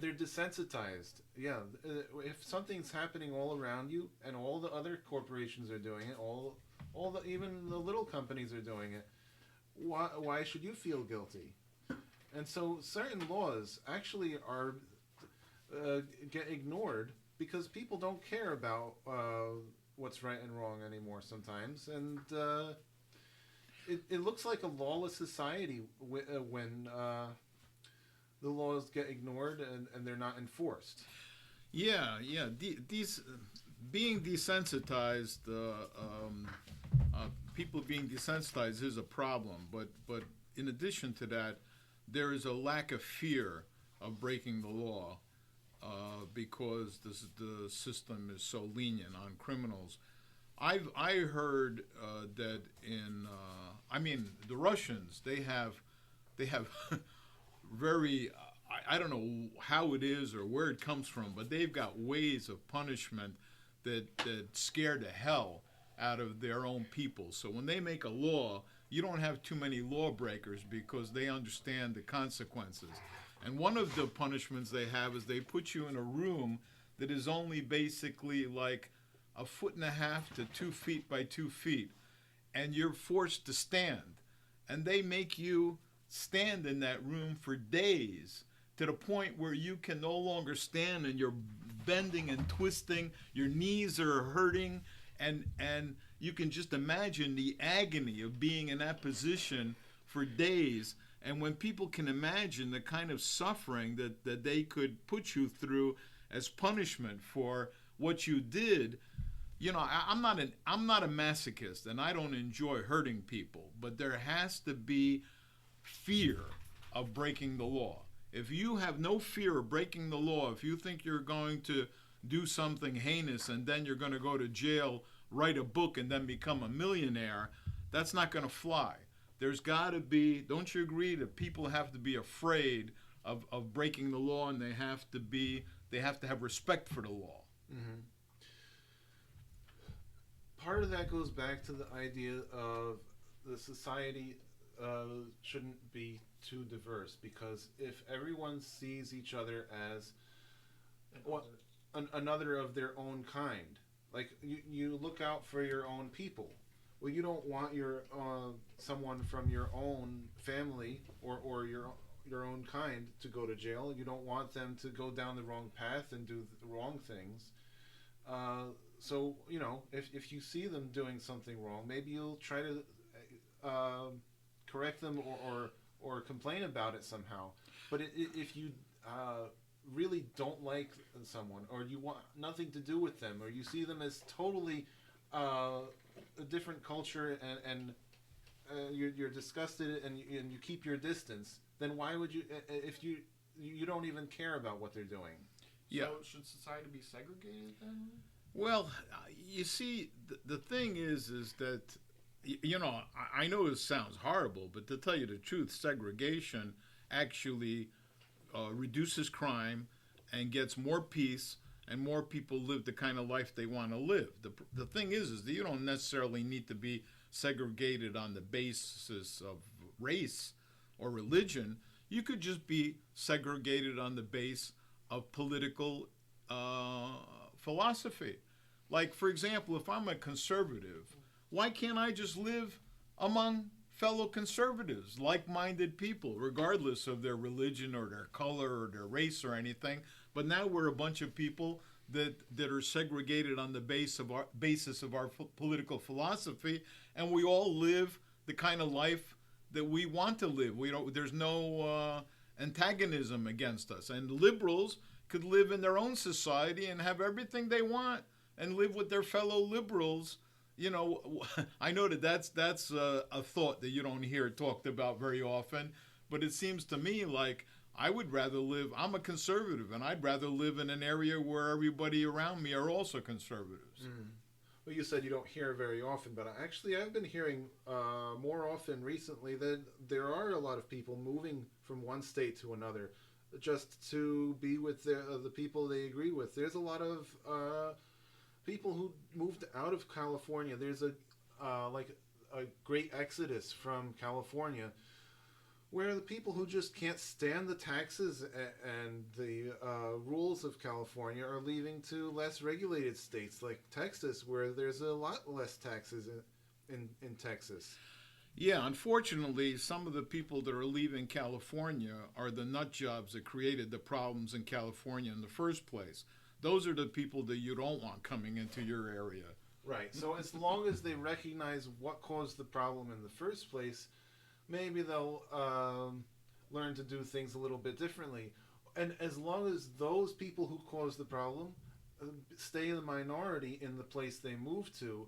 they're desensitized. Yeah, if something's happening all around you, and all the other corporations are doing it, even the little companies are doing it, why should you feel guilty? And so certain laws actually are get ignored because people don't care about what's right and wrong anymore sometimes, and it looks like a lawless society when the laws get ignored and they're not enforced. Yeah. These being desensitized, people being desensitized is a problem. But in addition to that, there is a lack of fear of breaking the law because the system is so lenient on criminals. I heard that the Russians, they have very, I don't know how it is or where it comes from, but they've got ways of punishment that scare the hell out of their own people. So when they make a law, you don't have too many lawbreakers because they understand the consequences. And one of the punishments they have is they put you in a room that is only basically like 1.5 to 2 feet by 2 feet, and you're forced to stand. And they make you stand in that room for days, to the point where you can no longer stand and you're bending and twisting, your knees are hurting, and you can just imagine the agony of being in that position for days. And when people can imagine the kind of suffering that they could put you through as punishment for what you did, you know, I'm not a masochist, and I don't enjoy hurting people, but there has to be fear of breaking the law. If you have no fear of breaking the law, if you think you're going to do something heinous and then you're going to go to jail, write a book, and then become a millionaire, that's not going to fly. There's got to be, don't you agree that people have to be afraid of breaking the law, and they have to have respect for the law? Mm-hmm. Part of that goes back to the idea of the society shouldn't be too diverse, because if everyone sees each other as another of their own kind, like you look out for your own people. Well, you don't want your someone from your own family or your own kind to go to jail. You don't want them to go down the wrong path and do the wrong things. So, you know, if you see them doing something wrong, maybe you'll try to correct them or complain about it somehow. But if you really don't like someone, or you want nothing to do with them, or you see them as totally a different culture, and you're disgusted, and you keep your distance, then why would you, if you don't even care about what they're doing? Yeah. So should society be segregated then? Well, you see, the thing is that, you know, I know it sounds horrible, but to tell you the truth, segregation actually reduces crime and gets more peace, and more people live the kind of life they want to live. The thing is that you don't necessarily need to be segregated on the basis of race or religion. You could just be segregated on the base of political philosophy. Like, for example, if I'm a conservative, why can't I just live among fellow conservatives, like-minded people, regardless of their religion or their color or their race or anything? But now we're a bunch of people that are segregated on the basis of our political philosophy, and we all live the kind of life that we want to live. There's no antagonism against us, and liberals could live in their own society and have everything they want and live with their fellow liberals. You know, I know that's a thought that you don't hear talked about very often, but it seems to me like I would rather live, I'm a conservative, and I'd rather live in an area where everybody around me are also conservatives. Well, you said you don't hear very often, but actually I've been hearing more often recently that there are a lot of people moving from one state to another just to be with the people they agree with. There's a lot of people who moved out of California. There's a great exodus from California, where the people who just can't stand the taxes and the rules of California are leaving to less regulated states like Texas, where there's a lot less taxes in Texas. Yeah, unfortunately, some of the people that are leaving California are the nut jobs that created the problems in California in the first place. Those are the people that you don't want coming into your area. Right. So as long as they recognize what caused the problem in the first place, maybe they'll learn to do things a little bit differently. And as long as those people who caused the problem stay the minority in the place they move to,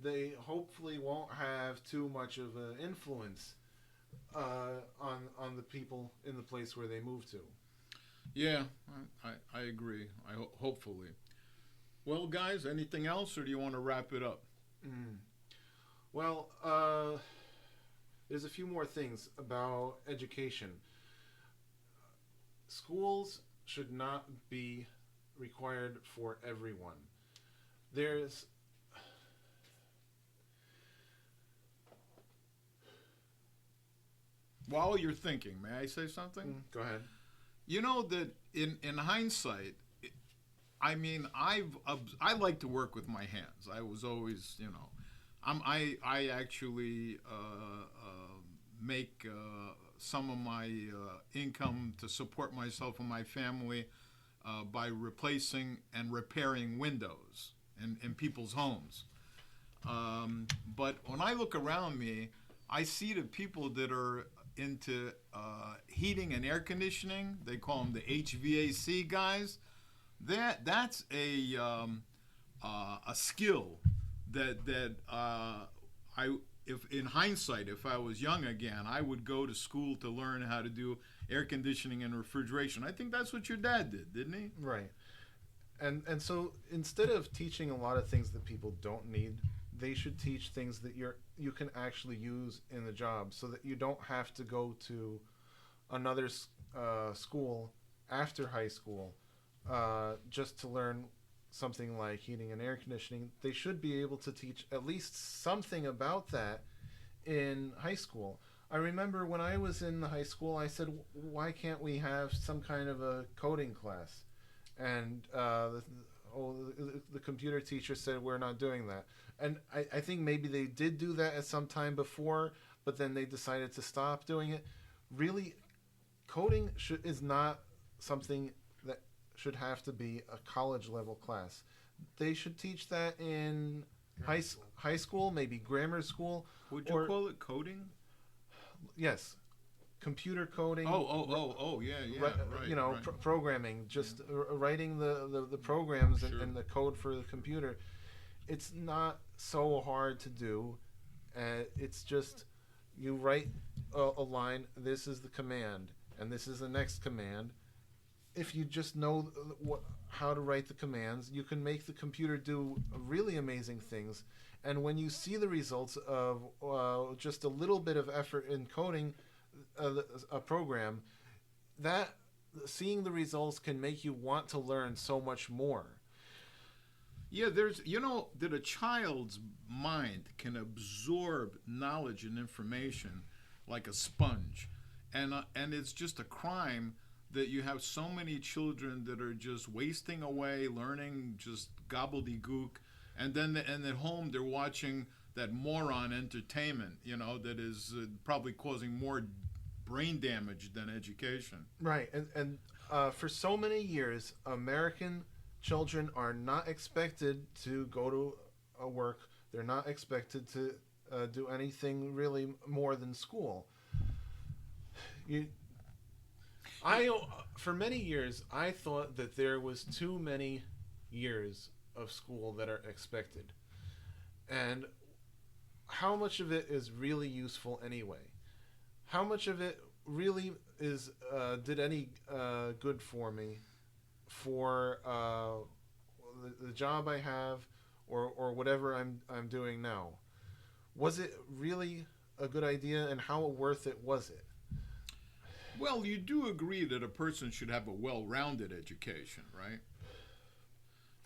they hopefully won't have too much of an influence on the people in the place where they move to. Yeah, I agree. Hopefully. Well, guys, anything else, or do you want to wrap it up? Well, there's a few more things about education. Schools should not be required for everyone. There's While you're thinking, may I say something? Go ahead. You know that in hindsight, I mean, I like to work with my hands. I was always, you know, I actually make some of my income to support myself and my family by replacing and repairing windows in people's homes. But when I look around me, I see the people that are into heating and air conditioning. They call them the HVAC guys. That's a skill that if in hindsight, if I was young again, I would go to school to learn how to do air conditioning and refrigeration. I think that's what your dad did, didn't he? Right. And so instead of teaching a lot of things that people don't need, they should teach things that you can actually use in the job, so that you don't have to go to another school after high school just to learn something like heating and air conditioning. They should be able to teach at least something about that in high school. I remember when I was in the high school, I said, why can't we have some kind of a coding class? And the computer teacher said, we're not doing that. And I think maybe they did do that at some time before, but then they decided to stop doing it. Really, coding is not something that should have to be a college level class. They should teach that in high school, maybe grammar school. Would you call it coding? Yes. computer coding. Yeah, right. You know, right. programming, just writing the programs Sure. and the code for the computer. It's not so hard to do. It's just you write a line. This is the command, and this is the next command. If you just know how to write the commands, you can make the computer do really amazing things. And when you see the results of just a little bit of effort in coding a program, that seeing the results can make you want to learn so much more. Yeah, there's, that a child's mind can absorb knowledge and information like a sponge. And it's just a crime that you have so many children that are just wasting away learning just gobbledygook, and then and at home they're watching that moron entertainment, that is probably causing more brain damage than education. Right, and for so many years, American children are not expected to go to work. They're not expected to do anything really more than school. For many years, I thought that there was too many years of school that are expected, and how much of it is really useful anyway? How much of it really is did any good for me, for the job I have, or whatever I'm doing now? Was it really a good idea, and how worth it was it? Well, you do agree that a person should have a well-rounded education, right?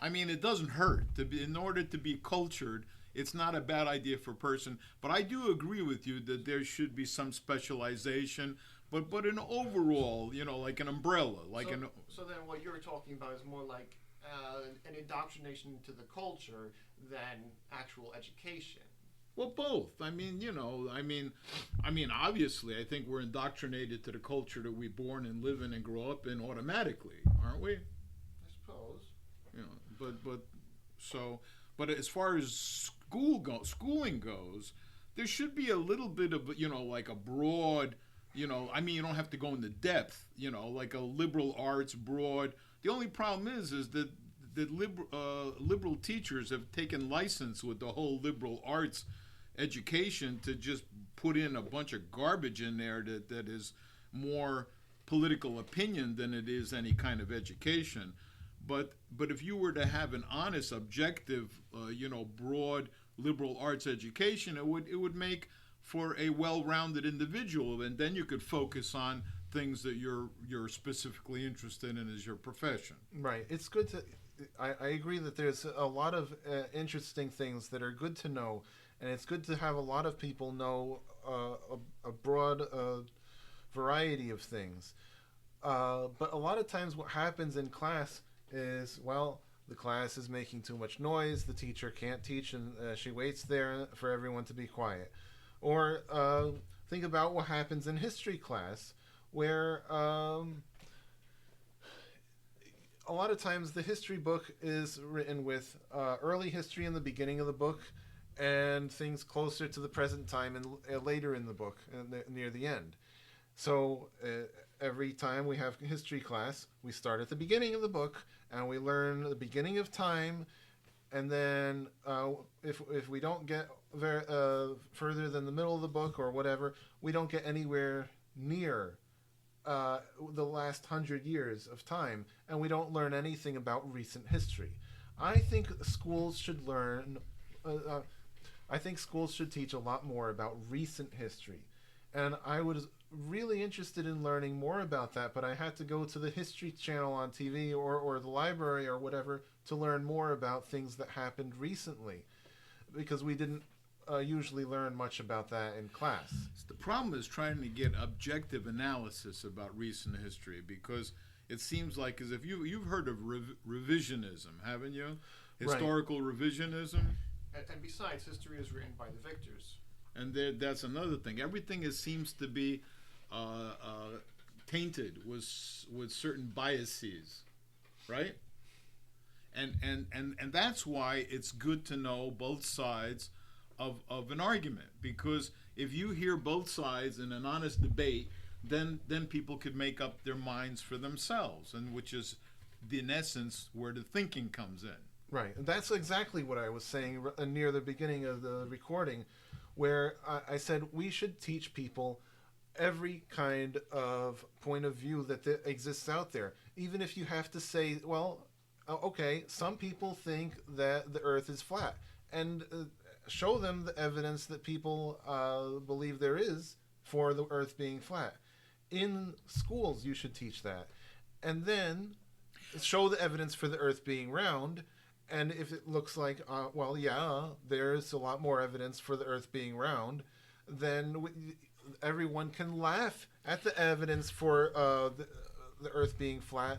I mean, it doesn't hurt in order to be cultured. It's not a bad idea for a person, but I do agree with you that there should be some specialization, but an overall, like an umbrella, So then, what you're talking about is more like an indoctrination into the culture than actual education. Well, both. I mean, obviously, I think we're indoctrinated to the culture that we're born and live in and grow up in automatically, aren't we? I suppose. But as far as schooling goes, there should be a little bit of, like a broad, you don't have to go into depth, like a liberal arts broad. The only problem is that liberal teachers have taken license with the whole liberal arts education to just put in a bunch of garbage in there that is more political opinion than it is any kind of education. But if you were to have an honest, objective, broad liberal arts education, it would make for a well-rounded individual, and then you could focus on things that you're specifically interested in as your profession. Right. It's good to. I agree that there's a lot of interesting things that are good to know, and it's good to have a lot of people know a broad variety of things. But a lot of times what happens in class is, the class is making too much noise, the teacher can't teach, and she waits there for everyone to be quiet. Or think about what happens in history class, where a lot of times the history book is written with early history in the beginning of the book, and things closer to the present time and later in the book, near the end. So every time we have history class, we start at the beginning of the book, and we learn the beginning of time, and then if we don't get very further than the middle of the book or whatever, we don't get anywhere near the last 100 years of time, and we don't learn anything about recent history. I think schools should learn. I think schools should teach a lot more about recent history, and I was really interested in learning more about that, but I had to go to the History Channel on TV or the library or whatever to learn more about things that happened recently, because we didn't usually learn much about that in class. The problem is trying to get objective analysis about recent history, because it seems like as if you've heard of revisionism, haven't you? Historical revisionism. And besides, history is written by the victors. And that's another thing. Everything seems to be tainted with certain biases, right? And that's why it's good to know both sides of an argument, because if you hear both sides in an honest debate, then people could make up their minds for themselves, and which is, in essence, where the thinking comes in. Right. And that's exactly what I was saying near the beginning of the recording, where I said we should teach people every kind of point of view that exists out there. Even if you have to say, well, okay, some people think that the earth is flat. And show them the evidence that people believe there is for the earth being flat. In schools, you should teach that. And then show the evidence for the earth being round. And if it looks like, well, yeah, there's a lot more evidence for the earth being round, then everyone can laugh at the evidence for the earth being flat,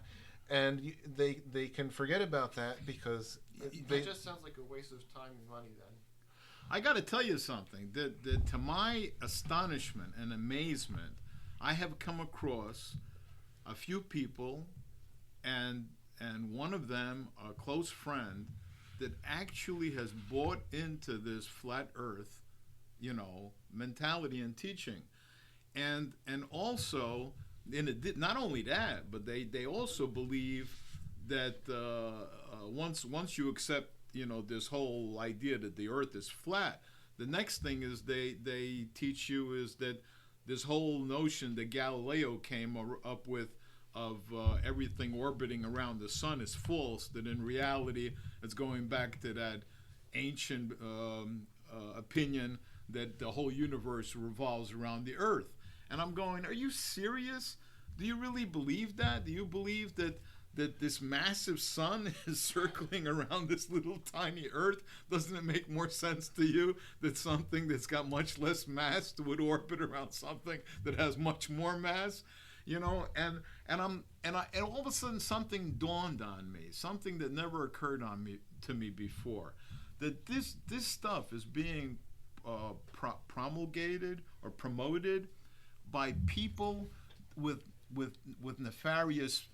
and they can forget about that because That just sounds like a waste of time and money then. I got to tell you something, that to my astonishment and amazement, I have come across a few people, and one of them, a close friend, that actually has bought into this flat earth, mentality and teaching. And also, not only that, but they also believe that once you accept, this whole idea that the earth is flat, the next thing is they teach you is that this whole notion that Galileo came up with of everything orbiting around the sun is false, that in reality it's going back to that ancient opinion that the whole universe revolves around the earth. And I'm going, are you serious? Do you really believe that? Do you believe that this massive sun is circling around this little tiny earth? Doesn't it make more sense to you that something that's got much less mass would orbit around something that has much more mass? And all of a sudden something dawned on me, something that never occurred to me before, that this stuff is being promulgated or promoted by people with nefarious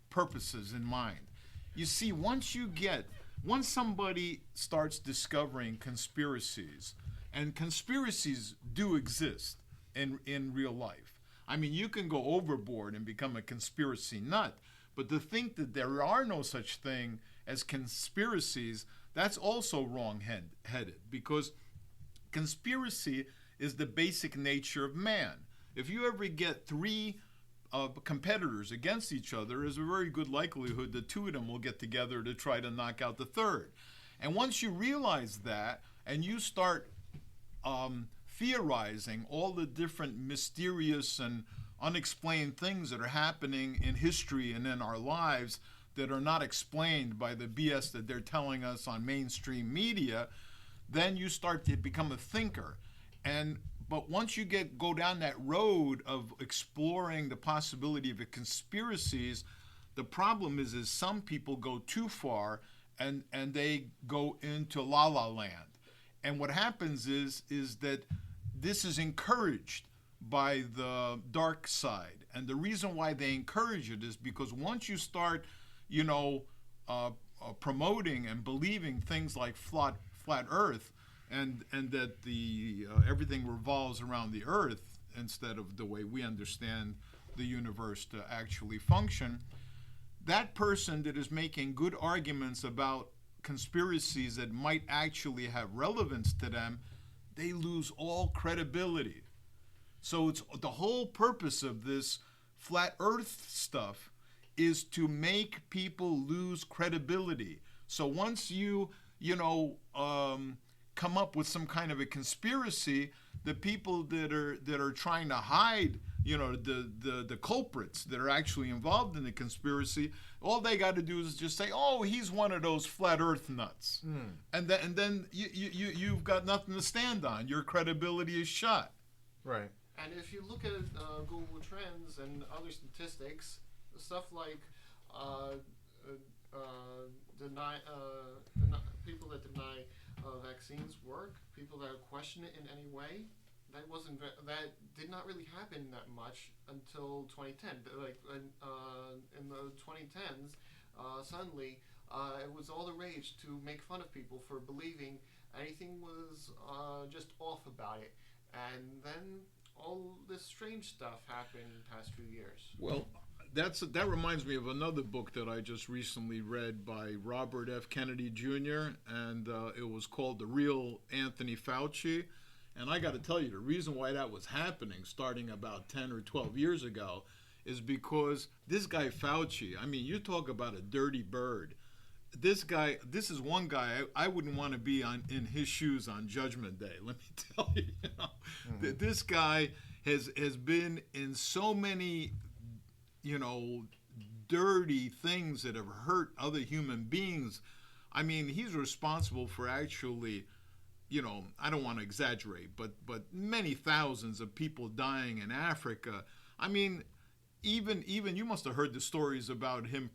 purposes in mind. You see, once somebody starts discovering conspiracies, and conspiracies do exist in real life. I mean, you can go overboard and become a conspiracy nut, but to think that there are no such thing as conspiracies, that's also wrong-headed, because conspiracy is the basic nature of man. If you ever get three competitors against each other, there's a very good likelihood that two of them will get together to try to knock out the third. And once you realize that, and you start theorizing all the different mysterious and unexplained things that are happening in history and in our lives that are not explained by the BS that they're telling us on mainstream media, then you start to become a thinker. But once you go down that road of exploring the possibility of conspiracies, the problem is some people go too far and they go into la la land. And what happens is that this is encouraged by the dark side. And the reason why they encourage it is because once you start, promoting and believing things like flat earth, and that the everything revolves around the earth instead of the way we understand the universe to actually function, that person that is making good arguments about conspiracies that might actually have relevance to them, they lose all credibility. So it's the whole purpose of this flat earth stuff is to make people lose credibility. So once you come up with some kind of a conspiracy, the people that are trying to hide, the culprits that are actually involved in the conspiracy, all they got to do is just say, "Oh, he's one of those flat Earth nuts," and then you've got nothing to stand on. Your credibility is shot. Right. And if you look at Google Trends and other statistics, stuff like people that deny vaccines work, people that question it in any way, that did not really happen that much until 2010. Like in the 2010s, suddenly it was all the rage to make fun of people for believing anything was just off about it. And then all this strange stuff happened in the past few years. Well, that reminds me of another book that I just recently read by Robert F. Kennedy Jr., and it was called The Real Anthony Fauci. And I got to tell you, the reason why that was happening starting about 10 or 12 years ago is because this guy Fauci, I mean, you talk about a dirty bird. This is one guy I wouldn't want to be in his shoes on Judgment Day. Let me tell you, this guy has been in so many, dirty things that have hurt other human beings. I mean, he's responsible for actually, I don't want to exaggerate, but many thousands of people dying in Africa. I mean, even you must have heard the stories about him,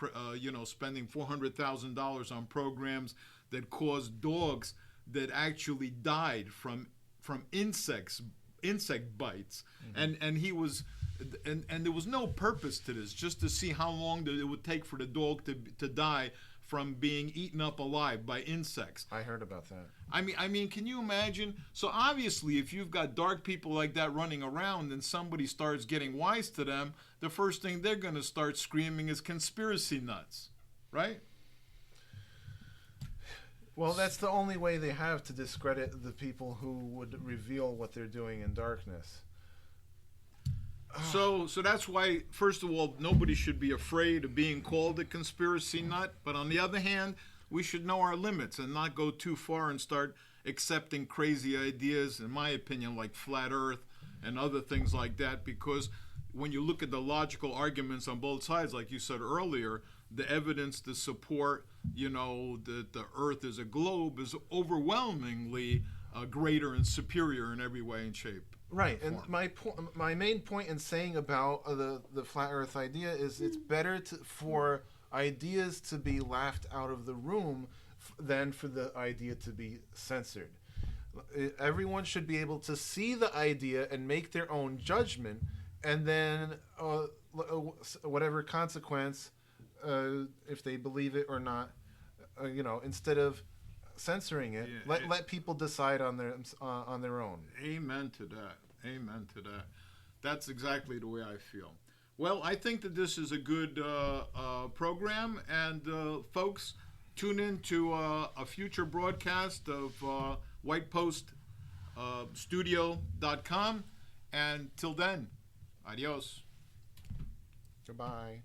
spending $400,000 on programs that caused dogs that actually died from insect bites, and he was, and there was no purpose to this, just to see how long it would take for the dog to die from being eaten up alive by insects. I heard about that. I mean, can you imagine? So obviously, if you've got dark people like that running around and somebody starts getting wise to them, the first thing they're going to start screaming is conspiracy nuts, right? Well, that's the only way they have to discredit the people who would reveal what they're doing in darkness. So that's why, first of all, nobody should be afraid of being called a conspiracy nut. But on the other hand, we should know our limits and not go too far and start accepting crazy ideas, in my opinion, like flat earth and other things like that. Because when you look at the logical arguments on both sides, like you said earlier, the evidence to support, that the earth is a globe is overwhelmingly greater and superior in every way and shape. Right, and my main point in saying about the flat Earth idea is it's better for ideas to be laughed out of the room than for the idea to be censored. Everyone should be able to see the idea and make their own judgment, and then whatever consequence, if they believe it or not, instead of censoring it, let people decide on their own. Amen to that. Amen to that. That's exactly the way I feel. Well, I think that this is a good program, and folks, tune in to a future broadcast of whitepoststudio.com, and till then, adios. Goodbye.